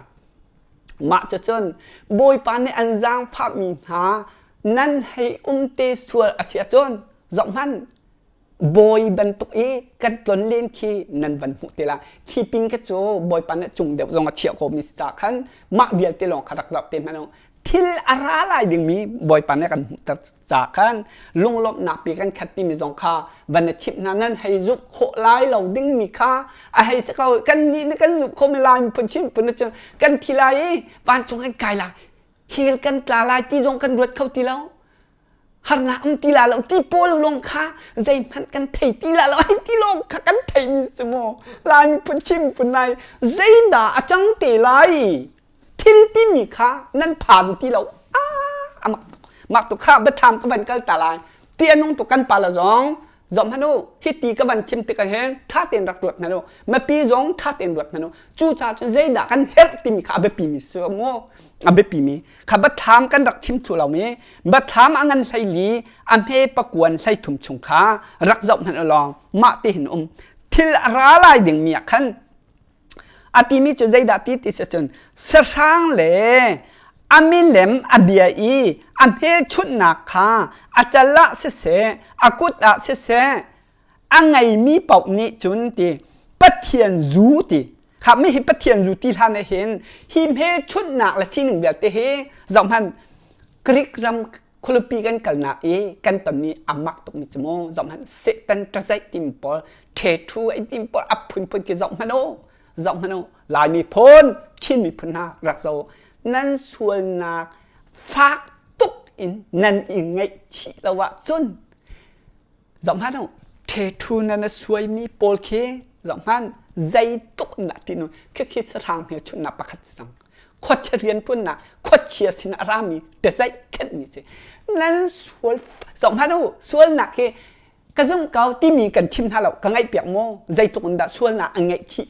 ma cha chon bồi pan ne an jang pha mi ha nan hai te sual asia chon giọng hắn bồi bần tục ý căn tuấn lên khi nần vận hụt tê là khi pin cái chỗ bồi pan trùng đều dòng triệu của mình trả khăn mạ việt tê lòng khát dọc tên mà nó thil ara lại đừng mi bồi pan kan trả khăn lung lop nạp bị kan khát tim dòng kha vận chip nan hay giúp khổ lái lầu đinh mi kha hay sẽ câu căn ní căn giúp khổ mi lái phân chip phân nó căn thi lái van chúng kan cài là khi căn là lái ti dòng căn ruột khâu ti lâu hằng năm tí là lâu tí bố lông khá dây hắn cần thầy tí là lâu anh tí lông khá cần thầy mi sư mô là mi phun chim phun này dây đã chẳng tệ lại thil tí mi khá nên phản tí lâu mặc tụ khá bất tham các bạn cơ tả lại tiền nông tụ căn bà là giống hắn ô hít tí các bạn chim tị cả hên thá tiền đặc ruột hắn ô mà pi giống thá tiền ruột hắn ô chú cha cho dây đã căn hết tí mi khá bê pi mi sư môอันเป็นปีมีขับบัดถามกันรักชิมถูเราเมบัดถามอันนั้นใส่ลีอันเฮประกวนใส่ถุมชงขารักจบหันลองมาตีเห็นทิลร้าลายดิ่งเมียขันอาทิมีจุดใจดัดที่ติดจนสร้างเล่อามิเลมอาเบียอีอันเฮชุดหนักขาอาจละเสอากุตะเสอันไงมีเป่านี้จุนตีปะเทียนรูตีครับไม่เห็นปะเทียนอยู่ที่ท่านเห็นหิมเฮชุดหนักและชิ้นหนึ่งแบบเตะเฮจอมพันกริกรำคนละปีกันกันหนักกันตอนนี้อามักตกมิจโมจอมพันเสตันตระใจติมปอลเททูไอติมปอลอับพุนกี่จอมพันโอลายมีพ้นชิ้นมีพ้นนารักโซนั่นส่วนนักฟากตุกอินนั่นอีไงชิละวะจนจอมพันโอเททูนั่นสวยมีปอลเคจอมพันใจตุกหนักที่นู้นคือคิดสร้างเหตุชุนนับประคัตสังขวดเรียนพุ่นนะขวดเชียร์สินอารามีแต่ใจแค่นี้สินั้นส่วนสองพันหูส่วนหนักคือกระซุ่มเกาที่มีกันชิมท่าเราก็ไงเปียกโม่ใจตุกนักส่วนหนักไงชี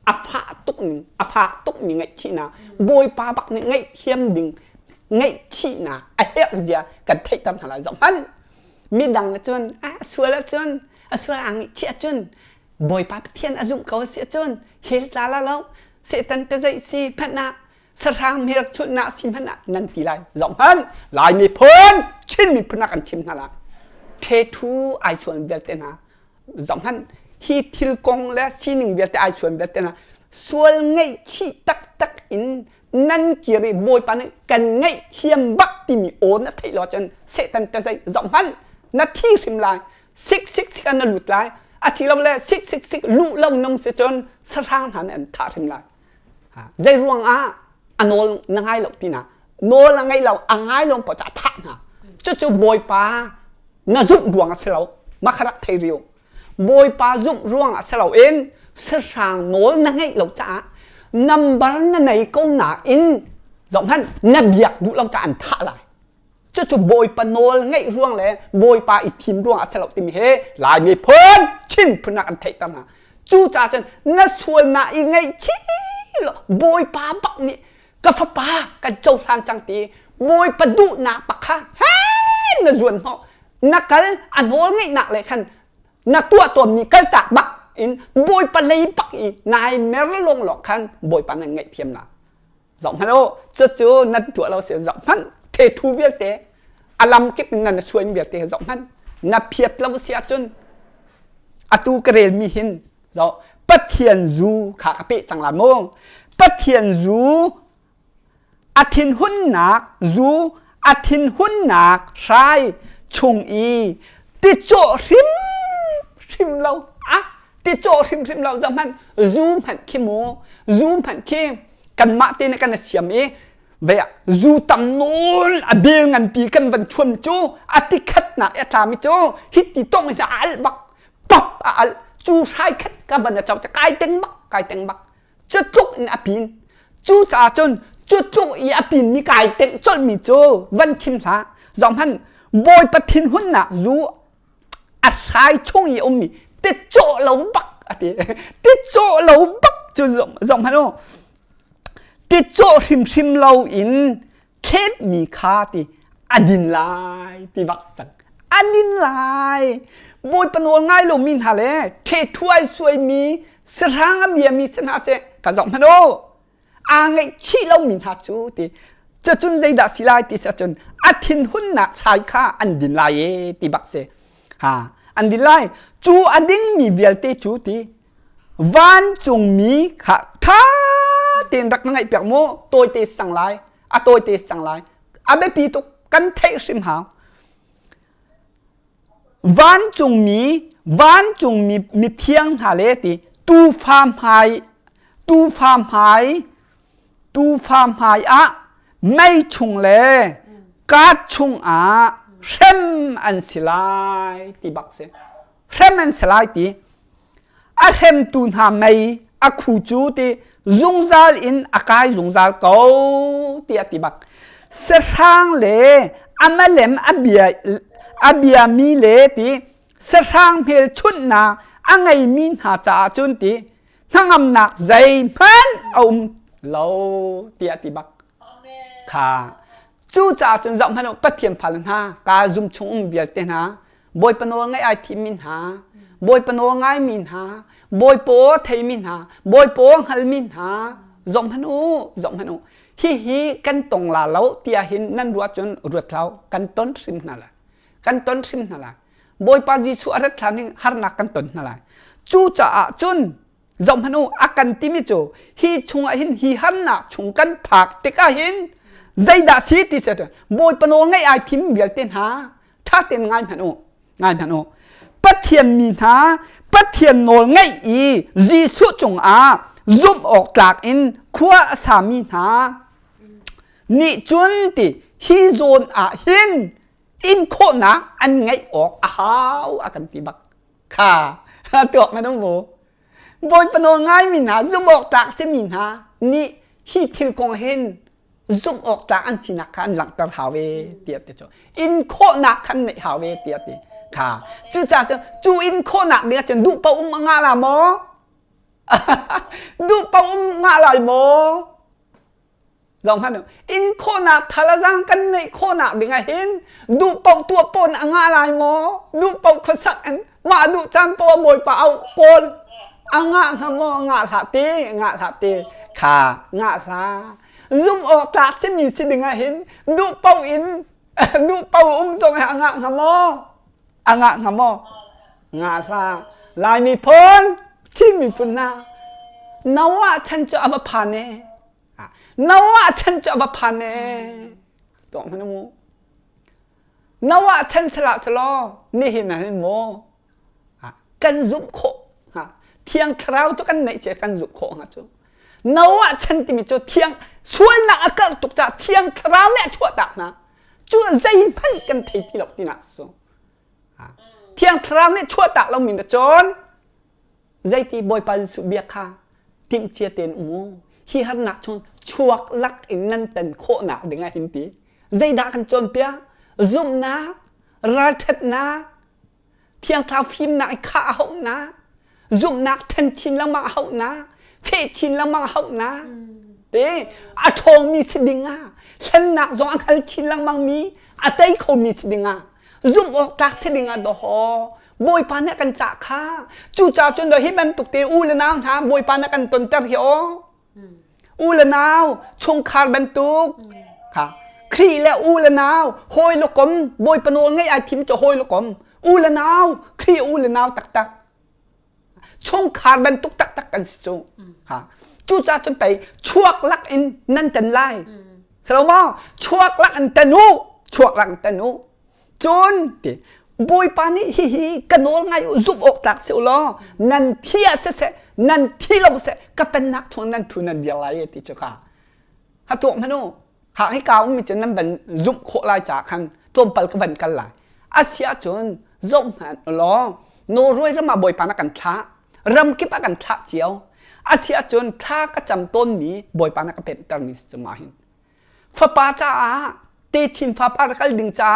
อาภาตุกหนึ่งอาภาตุกมีไงชีนะโบยปลาบักหนึ่งไงเทียมดึงไงชีนะไอ้เหี้ยเสียกันเทตำหาอะไรสองพันมีดังจนส่วนละจนส่วนอังเชียจนบอยปาเทียนอาจุเขาเสียจนเฮลตาละแล้วเสตันจะใจสีพันนาสรางมีรักชุนนาสิพันนานันตีลายสองพันลายมีพ้นชิ้นมีพนักกันชิมนาละเททูไอส่วนเบลเตนาสองพันฮีทิลกงและชิ้นหนึ่งเบลเตไอส่วนเบลเตนาส่วนไงชีตักอินนั่นเกี่ยวบอยปานกันไงเทียมบักที่มีโอนัทไทยรอจนเสตันจะใจสองพันนาทีสิมลายซิกกันหลุดลายอาทิตย์เราเลยซิกลู่เล่านมเสียจนสร้างฐานอันท่าถึงไรใจรวงอันโนนังไงเราที่น่ะโนละไงเราอังไงลงปะจ่าท่าน่ะจู่บอยปาน่าจุบรวงเสียเรามาขรักไทยเรียวบอยปาจุบรวงเสียเราเองสร้างโนนังไงเราจ่านำบาร์นั่นไหนก็หนาอินสองพันนับอยากดูเราจะอันท่าไรจู่บอยปาโนละไงรวงเลยบอยปาอีทีมรวงเสียเราติมเฮลายมีพ้นชิ้นพนักอันไทยตั้งนะจู่จ่าจนน่าส่วนน่ะอีไงชี้หรอบอยปาบักนี่กาฟปากันเจ้าทางจังตีบอยปาดุน่ะปักข้าเฮ้ยน่าส่วนเหรอนักกันอันโหงไงหนักเลยคันนักตัวมีกันตากบักอินบอยปาเลยบักอีนายแม้ละลงหลอกคันบอยปานั่งไงเทียมน่ะสองพันโอจู่นั่นตัวเราเสียสองพันเททูเวียเต alam kip nan suai mi te zo man na phiat lo sia chun atu krel mi hin zo pathian zu kha kape changla mo pathian zu athin hun nak zu athin hun nak sai chung i ti cho rim lo ti cho rim lo zo man zu man ki mo zu man ki kan ma te na kan siam e vậy dù tầm nôn bê ngàn pi căn vận chuồn chú ti khát nạc ta mi chú hít thì tông thì al bắc bắp al chú sai khát cả vận cháuจะcái tiếng bắc chút lúc in pin chú trả chôn chút lúc in pin mi cái tiếng chôn mi chú vận chim sa dòng hắn bồi bắt thiên huân nạc dù sai chung y mi tết chỗ lâu bắc tết chỗ lâu bắc chú dòng hắn ôติดโจริมเราอินเคสมีค่าที่อดินไลที่วักสังอดินไลบอยปนวง่ายลงมินหาเลยเทถ้วยสวยมีสร้างเบียมีสนาเสกระจกพโนไงชี้เรามินหาจูที่จะจนใจดัสิไลที่จะจนอาทินหุ่นหนักชายค่าอันดินไลที่วักเสอันดินไลจูอดิงมีเวียลเตจูที่วันจงมีค่ะท่าtiền đặc ngay bẹo mô tôi tê sang lại tôi tê sang lại bé pi tục căn thế sim hảo ván chung mi thiêng hà lệ thì tu farm hai mấy chung lệ cát chung xem ăn xì lại thì bác sĩ xem ăn xì lại thì xem tu hà mấy khu chú thì dùng zal in akai dùng zal câu tiệt bạc sẽ sang lệ amalem abia mi lệ thì sẽ sang phê chút na ngày min hà cha chun thì thằng âm nạc dày man lâu tiệt bạc khá chú cha chun rộng hơn bất thiểm phản ha cả dùng chung việc tên ha bồi pano ngay ai thì min ha bồi pano ngay min ha bồi po thấy min ha bồi po hal min ha rộng hanu hi căn tông là lâu tia hin nan ruột chun ruột lâu căn tôn sim na la bồi pa jisu arat thani har nak căn tôn na la chu cha chun rộng hanu akan timi chu hi chung hin hi han na chung căn phak te ka hin dây đã xí thì sẽ bồi pano ngay ai thím việc tên ha thác tên ngay hanu bất thiền min ha bất thiền nol ngay ý di số chung zoom ọc lạc in khua sa min ha ni chun ti hi zone hin in khô na anh ngay ọc hao akan ti bak kha tuộc mà đúng không bồi pano ngay min ha zoom ọc lạc se min ha ni hi thil kong hin zoom ọc lạc anh xin nakhan lặng tar hawe tiệt cho in khô na khan này hawe tiệtค่ะจูอินโคนักเดียจนดูเป้างาลาโมดูเป้างาลาโมจงพันอินโคนักทาราจังกันในโคนักเดียเห็นดูเป้าตัวปนงาลาโมดูเป้าคนสักอันมาดูจังปอบอยเป้าโกนงาฮโมงาลาตีค่ะงาลาซุ่มออกตาเสมีสิเดียเห็นดูเป้าอินดูเป้าทรงงาฮโมngã mò ngã ra lại mi phun chim mi phun na nấu chân cho áp phàn nè nấu chân cho áp phàn nè懂吗？么nấu chân sala saloนี่เห็นไหมมั้งกันซุปโคเที่ยงคราวทุกกันไหนเสียกันซุปโคฮะจูnấu chânที่มีจูเที่ยงช่วยนักก็ตกใจเที่ยงคราวเนี่ยชั่วตักนะจูใจพันกันทีที่หลบที่นักสู้เที่ยงคราวนี้ชั่วตะเราหมิ่นแต่จนใจตีบอยปาสุเบียค่ะติมเชียเต็นอูฮีฮันหนักชนชวกลักอินนั่นเต็นโคหนักเด้งไงหินตีใจด่ากันจนเปียซุ่มนะราทัดนะเที่ยงคราวฟิล์มหนักข้าเขานะซุ่มหนักทันชินแล้วมาเขานะเฟชินแล้วมาเขานะเต้อาทองมีสิดิงอ่ะฉันหนักจงอังคัลชินแล้วมังมีอาเต้เขามีสิดิงอ่ะซุ่มออกจากเสดิงดอโบยปานเนี่ยกันจ่าค่ะจู่จ่าจนโดยที่มันตกเตอูเลยนะท่าโบยปานเนี่ยกันตนเตอร์เขียวอูเลยนะชงคาร์บันตุกค่ะ ครีและอูละนาวโฮยลูกกลมบอยปนง่ายไอทิมจะโฮยลูกกลมอูละนาวครีอูละนาวตักช่องขาดบรรทุกตักกันสิจูฮะจู่จ้าจนไปช่วงลักอินนั่นจันไล่สโลมอช่วงลักอันตนูช่วงลักอันตนูจนที่บอยปานี่ฮิกันโนง่ายจุบอกตักเสียวล้อนั่นเที่ยเสนั่นที่เราเสก็เป็นนักทวงนั่นทุนนั่นเดียร์ไรที่เจ้าค่ะฮะตัวมันโนหากให้กาวมีจะนั่นเป็นจุบโคลายจากขันตัวปัลก็เป็นกันหลายอาเซียจนจุบหันล้อโนรวยแล้วมาบอยปานักกันท้ารำคิดกันท้าเจียวอาเซียจนท้าก็จำต้นมีบอยปานักเป็นตังนิสจะมาเห็นฟ้าป้าจ้าเตชินฟ้าป้าก็ดึงจ้า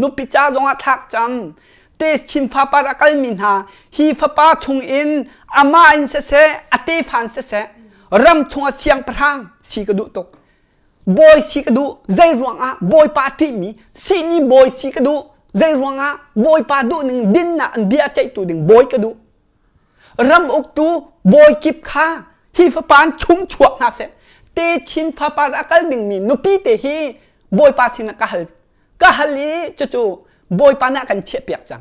นุปิจ้าลงอาทักจำเตชินฟ้าป้าก็มินหาฮีฟ้าป้าชงอินอามาอินเสอเตฟันเสรำชงเสียงพรางสีกระดูตกบอยสีกระดูใจรวงอ่ะบอยปาที่มีสีนี้บอยสีกระดูใจรวงอ่ะบอยปาดูหนึ่งดินน่ะอันเบียใจตัวหนึ่งบอยกระดูรำอกตูบอยกิบขาฮีฟ้าป้าชุ่มชวกน่ะเสเตชินฟ้าป้าก็ดึงมีนุปิเตฮีบอยปาสินะก็ฮัลลีจู่บอยปานักกันเชี่ยเปียกจัง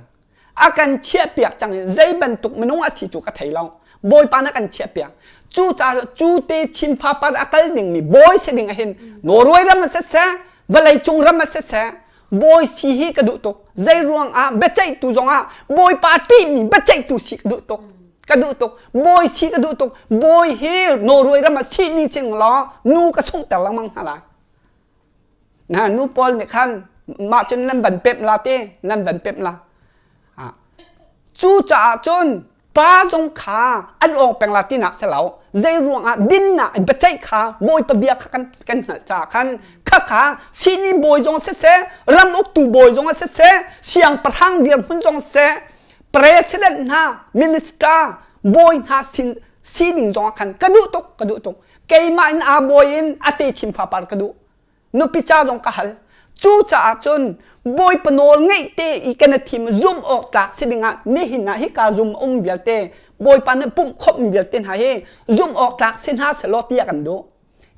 อาการเชี่ยเปียกจังใจบรรทุกมันน้องอาศิจูกระไทยเราบอยปานักกันเชี่ยเปียกจู่จ้าจู่เตชินฟ้าป้าก็ดึงมีบอยเสดึงเห็นโนรวยรำมาเสวลัยจงรำมาเสบอยสีฮีกระดูตกใจรวงอ่ะเบใจตุจงอ่ะบอยปาที่มีเบใจตุสีกระดูตกกระดูตกบอยสีกระดูตกบอยเฮโนรวยรำมาสีนี่เสียงล้อนูกระส่งแต่ละมังอะไรนะนูปอลเนี่ยคันมาจนนั่นบันเป็มลาเต้นั่นบันเป็มลาจู่จ่าจนป้าจงขาอันออกเป็นลาตินักเสลาใจรวงอ่ะดินน่ะเบใจขาบอยปะเบียกันจ่าคันข้าขาสีนี่บอยจงเสรำอกตูบอยจงเสเสียงประทังเดียนหุ่นจงเสPresident ha Minister boy ha si ding jong kan kadu tok keima in a boy in ate chim fa par kadu no picha jong ka hal chu cha chon boy panol ngai te I kana thim zoom ok tak sidinga ne hina hi ka zoom bialte boy pan pum khop bialte ha he zoom ok tak sin ha selotia kan do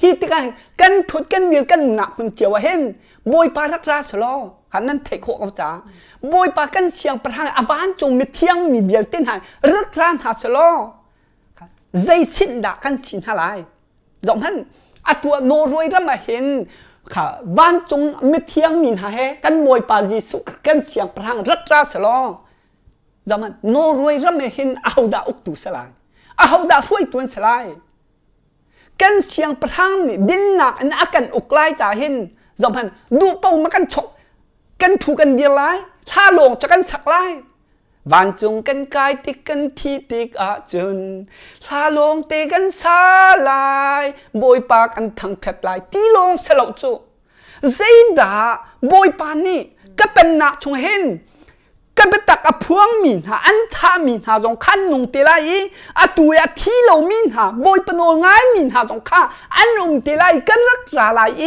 hi tika kan thut kan dir kan na hun chewa hen boy pa rak ra selo kan nan thei kho ka chaบอยปากันเสียงประทางอวานจงมีเที่ยงมีเบียลเต้นหายรักร้านหาสโลใจสิ้นด่ากันสินหาไรจงหันอัตัวโนรวยแล้วมาเห็นค่ะบ้านจงมีเที่ยงมีหาเฮกันบอยปาจีสุกันเสียงประทางรักร้านสโลจงหันโนรวยแล้วมาเห็นเอาด่าอุกตุสลายเอาด่าช่วยตัวสลายกันเสียงประทางนี่ดินหนักอันอากันอุกไล่จ่าเห็นจงหันดูเป้ามากันฉกกันถูกกันเดียร์ไรถ้าหลงจะกันสักไล่วันจงกันกายติกันที่ติกอาจนถ้าหลงติกันสาลายบอยปากันทั้งแทบลายที่ลงสลบจูเจดาบอยปานี่ก็เป็นนักชงเห็นก็เป็นตักอพวงมินหาอันท่ามินหาจงขั้นนุ่งเตลัยอาตัวยาที่เรามินหาบอยปนโอง่ายมินหาจงข้าอันนุ่งเตลัยก็รักษาลาย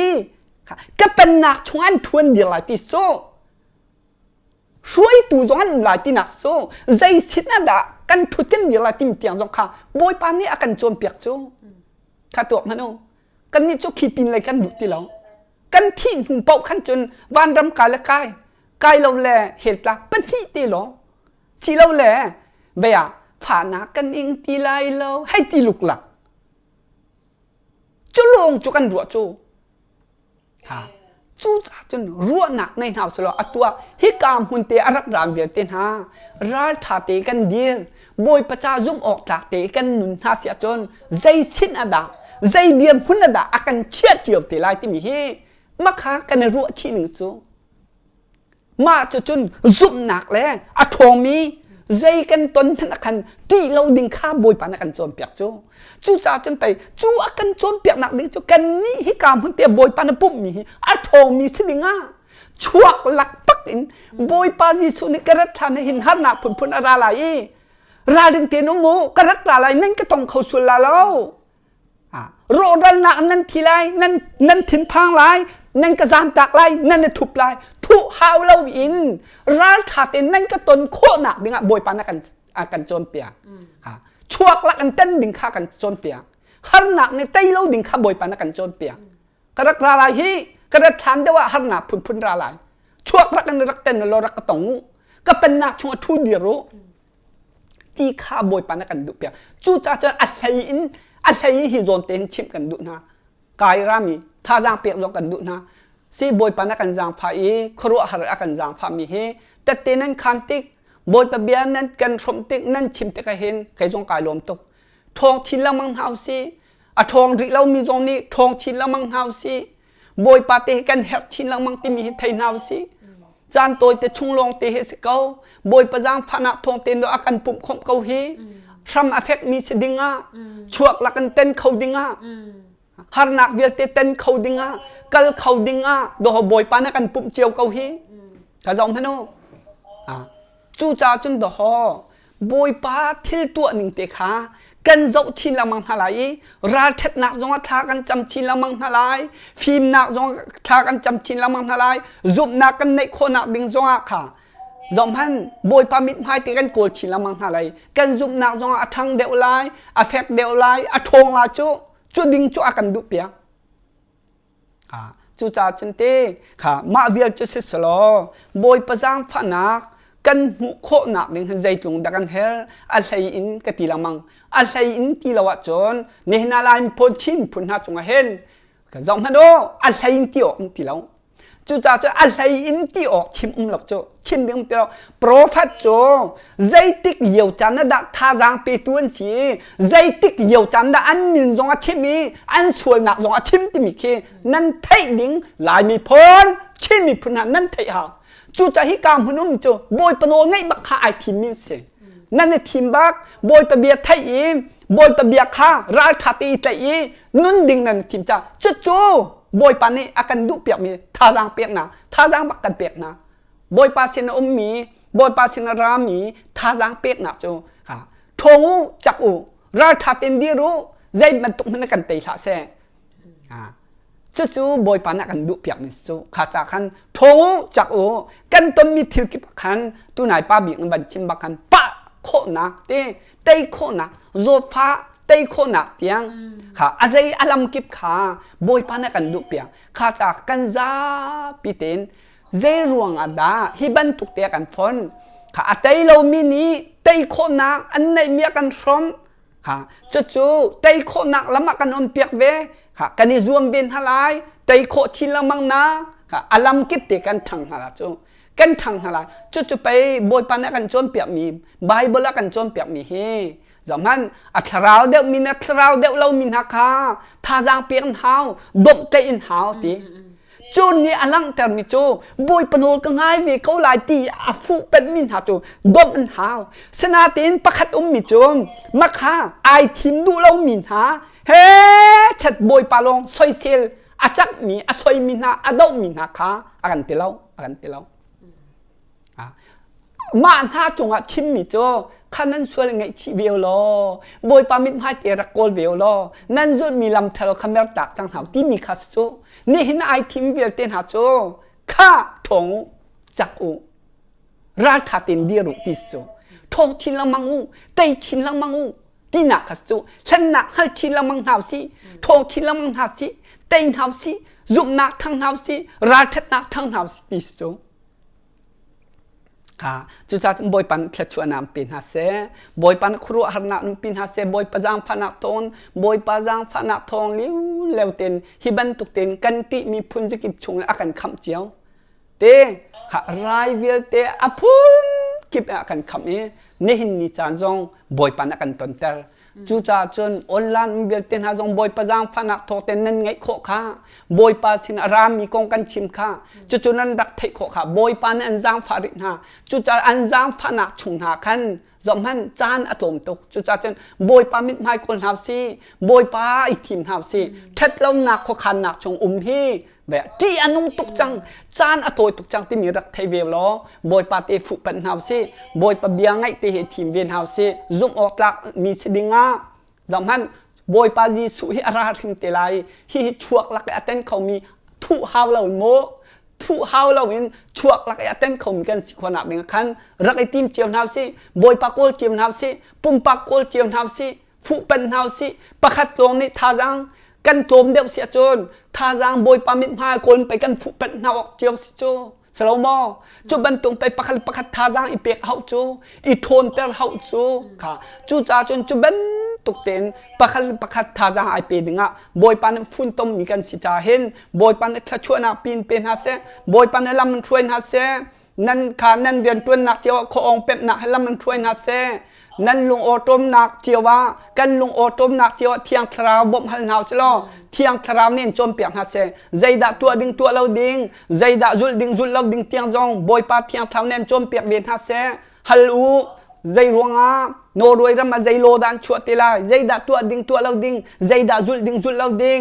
ก็เป็นนักชงอันทวนเดียร์ลายที่โซช่วยตัวจงอันหลายที่นักโซใจสิน่าด่ากันทุกกันเดียวลายที่มีเตียงจงข้าบอยปานนี้อาการโจมเปียกโจข้าตัวมันโอ้กันนี่โจขี้ปินอะไรกันดุที่เรากันที่หุ่นเป่าขันจนวันรำกายและกายเราแลเหตุละเป็นที่ตีหรอสิเราแลเบียฝาหนากันเองตีไรเราให้ตีลุกหลักจุลงจุกันรัวโจฮะจู่จ้าจนรัวหนักในหาวสโลอตัวฮิกามหุ่นเตอรักรามเดียเตนหาราธาเตกันเดียบอยประจาจุ่มออกจากเตกันนุนหาเสียจนใจสิ้นอดาใจเดียนหุ่นอดาอากันเชี่ยเจียวเตลายที่มีเฮมักหากันรัวชีหนึ่งสูมาจนจุ่มหนักแล้วอทองมีใจกันตนพนักขันที่เราดึงข้าบอยปานักกันโจมเปียกจู่จ้าจนไปจู่อากันโจมเปียกหนักดึงจู่กันนี่ฮิกามหุ่นเตบอยปานปุ๊บมีอทองมีสิ่งง่าช่วงหลักปักอินบอยปาจีสุนิกระทานหินหันหนักพุ่นอะไรราดึงเตนุโมกระอะไรนั่นก็ต้องเข้าสุลาแล้วโรดันหนักนั่นทีไรนั่นถิ่นพังไรนั่นกระจามตากไรนั่นทุบไรทุหาวเราอินร้านถาเต็นนั่นก็ตนโคหนักดึงบอยปานักกันโจมเปียกช่วงหลักอันเต้นดึงข้ากันโจมเปียกหันหนักในเต้เราดึงข้าบอยปานักกันโจมเปียกกระอะไรฮี กระทำได้ว่าหันหนาพุ่นราลายช่วงรักกันรักเต้นเรารักกระตงก็เป็นนักช่วงทุเดียรู้ตีข้าบอยปานักันดุเปียจู่จ้าจนอะไรฮิโซนเต็นชิมกันดุนะกายรามีท่าจางเปียกลงกันดุนะซีบอยปานักันจางฟ้าครัวหารักกันจางฟ้ามีเฮแต่เต้นนั้นคันติกบอยปะเบียนั้นกันสมติกนั้นชิมติกเห็นใครจงกายลมตกทองชินละมังเฮาซีอะทองริเรามีตรงนี้ทองชินละมังเฮาซีบอยปาเตกันเฮชินละมังที่มีไทยเฮาซีจานตัวเตชุงลงเตเฮสเกาบอยประจางฟันทองเตนโดอากันปุ่มคมเกาเฮทำเอฟเฟกมีสดิงะช่วงลักกันเต้นเขาดิงะฮาร์นักเวียเต้นเขาดิงะกัลเขาดิงะโดหบอยปานักันปุ่มเจียวเกาเฮกระจอมพนุจู่จ้าจนโดหบอยปาทิลตัวหนึ่งเตขากันเจ้าชินละมังฮาไลราเทศนักจงทากันจำชินละมังฮาไลฟิล์มนักจงทากันจำชินละมังฮาไลจุบนักกันในคนนักดิ่งจงอาค่ะจอมพันบอยปามิดไม้ตีกันโกลชินละมังฮาไลกันจุบนักจงอาทังเดวไลอาเฟกเดวไลอาทงลาจูดิ่งจูอากันดุเปียจู่จ้าจนเตค่ะมาเวียลจุสิสโลบอยประจางฟันนักกันหูโคนักดิ่งใจตรงดักันเฮลอะไรอินกติละมังอะไรอินที่เราจนเนหนาลายพนชินพุนหาจงเห็นก็จอมฮันโดอะไรอินที่ออกที่เราจู่จ้าจะอะไรอินที่ออกชิมหลับโจชิมเดียงเดียวโปรฟัดโจใจติกเหี่ยวจันนดักท่าจางไปตัวนสีใจติกเหี่ยวจันดาอันมินจงอาชิมีอันส่วนหนักจงอาชิมที่มีเคนั่นไทยดิ่งลายมีพนชิมมีพุนหานั่นไทยหาจู่จ้าฮิกามพนุ่มโจบอยปนโอไงบักขาไอทีมินเสนั่นในทีมบักบอยปะเบียไทยอีบอยปะเบียข้าราลคาตีไทยอีนุ่นดิ่งนั่นทีมจ้าจู่บอยปานี่อากันดุเปียกมีท่าจางเปียกนะท่าจางบักกันเปียกนะบอยปาสินอมมีบอยปาสินรามีท่าจางเปียกนะจูค่ะทงอูจักอูราลคาตีดีรู้ใจมันตุกมันกันเตยละเสจู่บอยปานักันดุเปียกมิจูข้าจากขันทงอูจักอูกันต้นมีทิลกิบักขันตัวไหนป้าบีกันบันชิมบักขันปะโคนักเตยโคนักโซฟาเตยโคนักเตียงค่ะอะไรอารมณ์กิบขาบอยปานักันดุเปียกข้าจากกันซาปิเตนเจรวงอาดาฮิบันตุกเตียกันฟอนค่ะเตยเรามินีเตยโคนักอันไหนมีกันซ้อมค่ะจู่เตยโคนักละมักกันอมเปียกเวค่ะกันนี่รวมเป็นทลายเตยโคชินละมังนะค่ะอารมณ์กิบเตียกันทั้งหลายจูกันทางอะไรจู่ไปบอยปานักันจนเปียกมีไบเบิลกันจนเปียกมีเฮจอมันอัตราวเดวมินอัตราวเดวเรามินฮักาท่าจางเปียกหาวดมเตอินหาวตีจูนี่อลังแต่มิจูบอยปนโอก็ง่ายเวเขาหลายตีอาฟูเป็นมินหาจูดมอินหาวสนาตีนประคัดมิจูมักฮาไอทีมดูเรามินหาเฮ้ชัดบอยปาลงซอยเซลอาจักมีอาซอยมินหาอาดมินหาคาอากันเตเราอากันเตเรามาหน้าจงอ่ะชิมมิโจข้านั่นช่วยไงชีเวลโลบอยปามิดให้เตะรักโกลเวลโลนั่นจุดมีลำทะเลคาเมรตักจังหาวที่มีคาสโจนี่เห็นไอทีมเวลเตนหาโจข้าทงจักอูราชาเตนเดียรุติโจทงชินละมังอูเตยชินละมังอูที่หนักคาสโจฉันหนักให้ชินละมังหาวซีทงชินละมังหาวซีเตยหาวซีจุบหนักทั้งหาวซีราชหนักทั้งหาวซีติโจค่ะจู่จ้าบอยปันเพลชวนน้ำปินหาเสบอยปันครัวหน้านุ่มปินหาเสบอยประจางฟันักทองบอยประจางฟันักทองเลี้ยวเลี้ยวเต็นฮิบันตุกเต็นกันติมีพุนจะกิบชงและอาการคำเจียวเตค่ะรายเวลเตอพุนกิบอาการคำนี้นี่หินนิจานจงบอยปันอาการตนเตอจู่จ้าจนออนไลน์เวลเต็นหาจงบอยประจางฟันักทองเต็นนั่นไงโคข้าบอยปาสินรามีกองกันชิมข้าจู่นั้นรักเทโคข้าบอยปานอันจางฟารินาจู่จ้าอันจางฟันักชงหาคันจอมหันจานอตมตกจู่จ้าจนบอยปามิดไม้คนหาวซีบอยปาอีทีมหาวซีเท็ดแล้วนักโคขันนักชงฮีแบบที่อนุตุกจังจานอตัวตุกจังที่มีรักเทเวลล้อบอยปาเตฟุเป็นหาวซีบอยปาเบียงไงเตเหทีมเวียนหาวซีซุ่มออกลักมีสดิงาจอมหันบอยปาจีสุฮิอาราทิมเตลัยฮิชวกลักอัตเตนเขามีทุหาวเราโมทุหาวเราเห็นชวกลักอัตเตนเขามีกันสิขนาดหนึ่งคันรักไอทีมเจียวหาวซีบอยปาโกลเจียวหาวซีปุ่มปาโกลเจียวหาวซีฟุเป็นหาวซีประคัดลงในท่าจัง กันโจมเดียวเสียจนท่าจางบอยปามิดมาคนไปกันฟุเป็นนาวเจียวสิโจสโลมอจูบันตรงไปปักท่าจางอีเปียกเฮาโจอีโทนเตอร์เฮาโจค่ะจูจ่าจนจูบันตุกเต็นปักท่าจางไอเปียดึงอ่ะบอยปานฟุ้นต้มมีกันสิจ่าเห็นบอยปานขชวนนักปีนเป็นฮาเซบอยปานลำมันช่วยฮาเซนั่นค่ะนั่นเรียนตัวนักเจียวขอองเป็ดนักให้ลำมันช่วยฮาเซนั่นลุงโอตมนักเจียวว่ากันลุงโอตมนักเจียวเทียงคราวบ่มหันหาวสิลอเทียงคราวนี่จมเปียกฮาเซใจดาตัวดิ้งตัวเราดิ้งใจดาจุลดิ้งจุลเราดิ้งเทียงจงบอยปาเทียงคราวนี่จมเปียกเบียนฮาเซฮัลโหลใจรวงอ่ะโนรวยรำมาใจโลดันชัวติลาใจดาตัวดิ้งตัวเราดิ้งใจดาจุลดิ้งจุลเราดิ้ง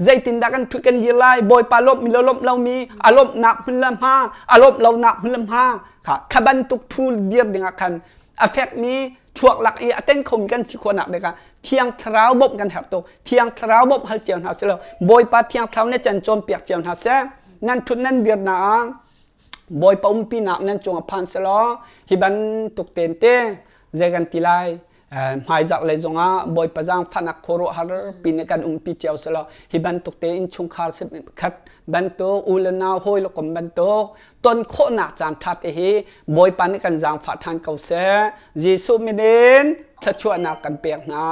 ใจตินดากันทุกันยีไลบอยปาลบมีลบเรามีอารมณ์หนักหุ่นลำห้าอารมณ์เราหนักหุ่นลำห้าค่ะขบันตุกทูเดียบดิ่งอาคันอเฟกนี้ช่วงหลักอีเต้นคมกันสิคนหนักเลยกันเที่ยงคราวบบกันหับตัวเที่ยงคราวบบฮัลเจียนหาเสลบอยปาเที่ยงคราวเนี่ยจันโจมเปียกเจียนหาเสนั่นทุนนั่นเดียบหนาบอยปาปีหนักนั่นจงพันเสลฮิบันตุกเตนเต้เจกันติไลหายจากเลยจงอ่ะบอยปะจางฟันักโคโรฮาร์ปีนกันปีเจียวเสลฮิบันตุกเตอินชุงคาร์สิบขัดบันโตอุลนาโฮยลกมบันโตต้นโคหนักจานทัดเฮบอยปานิกันจางฟัดทานเกาเสยิสุมิเดนถ้าชวนนักกันเปียกนะ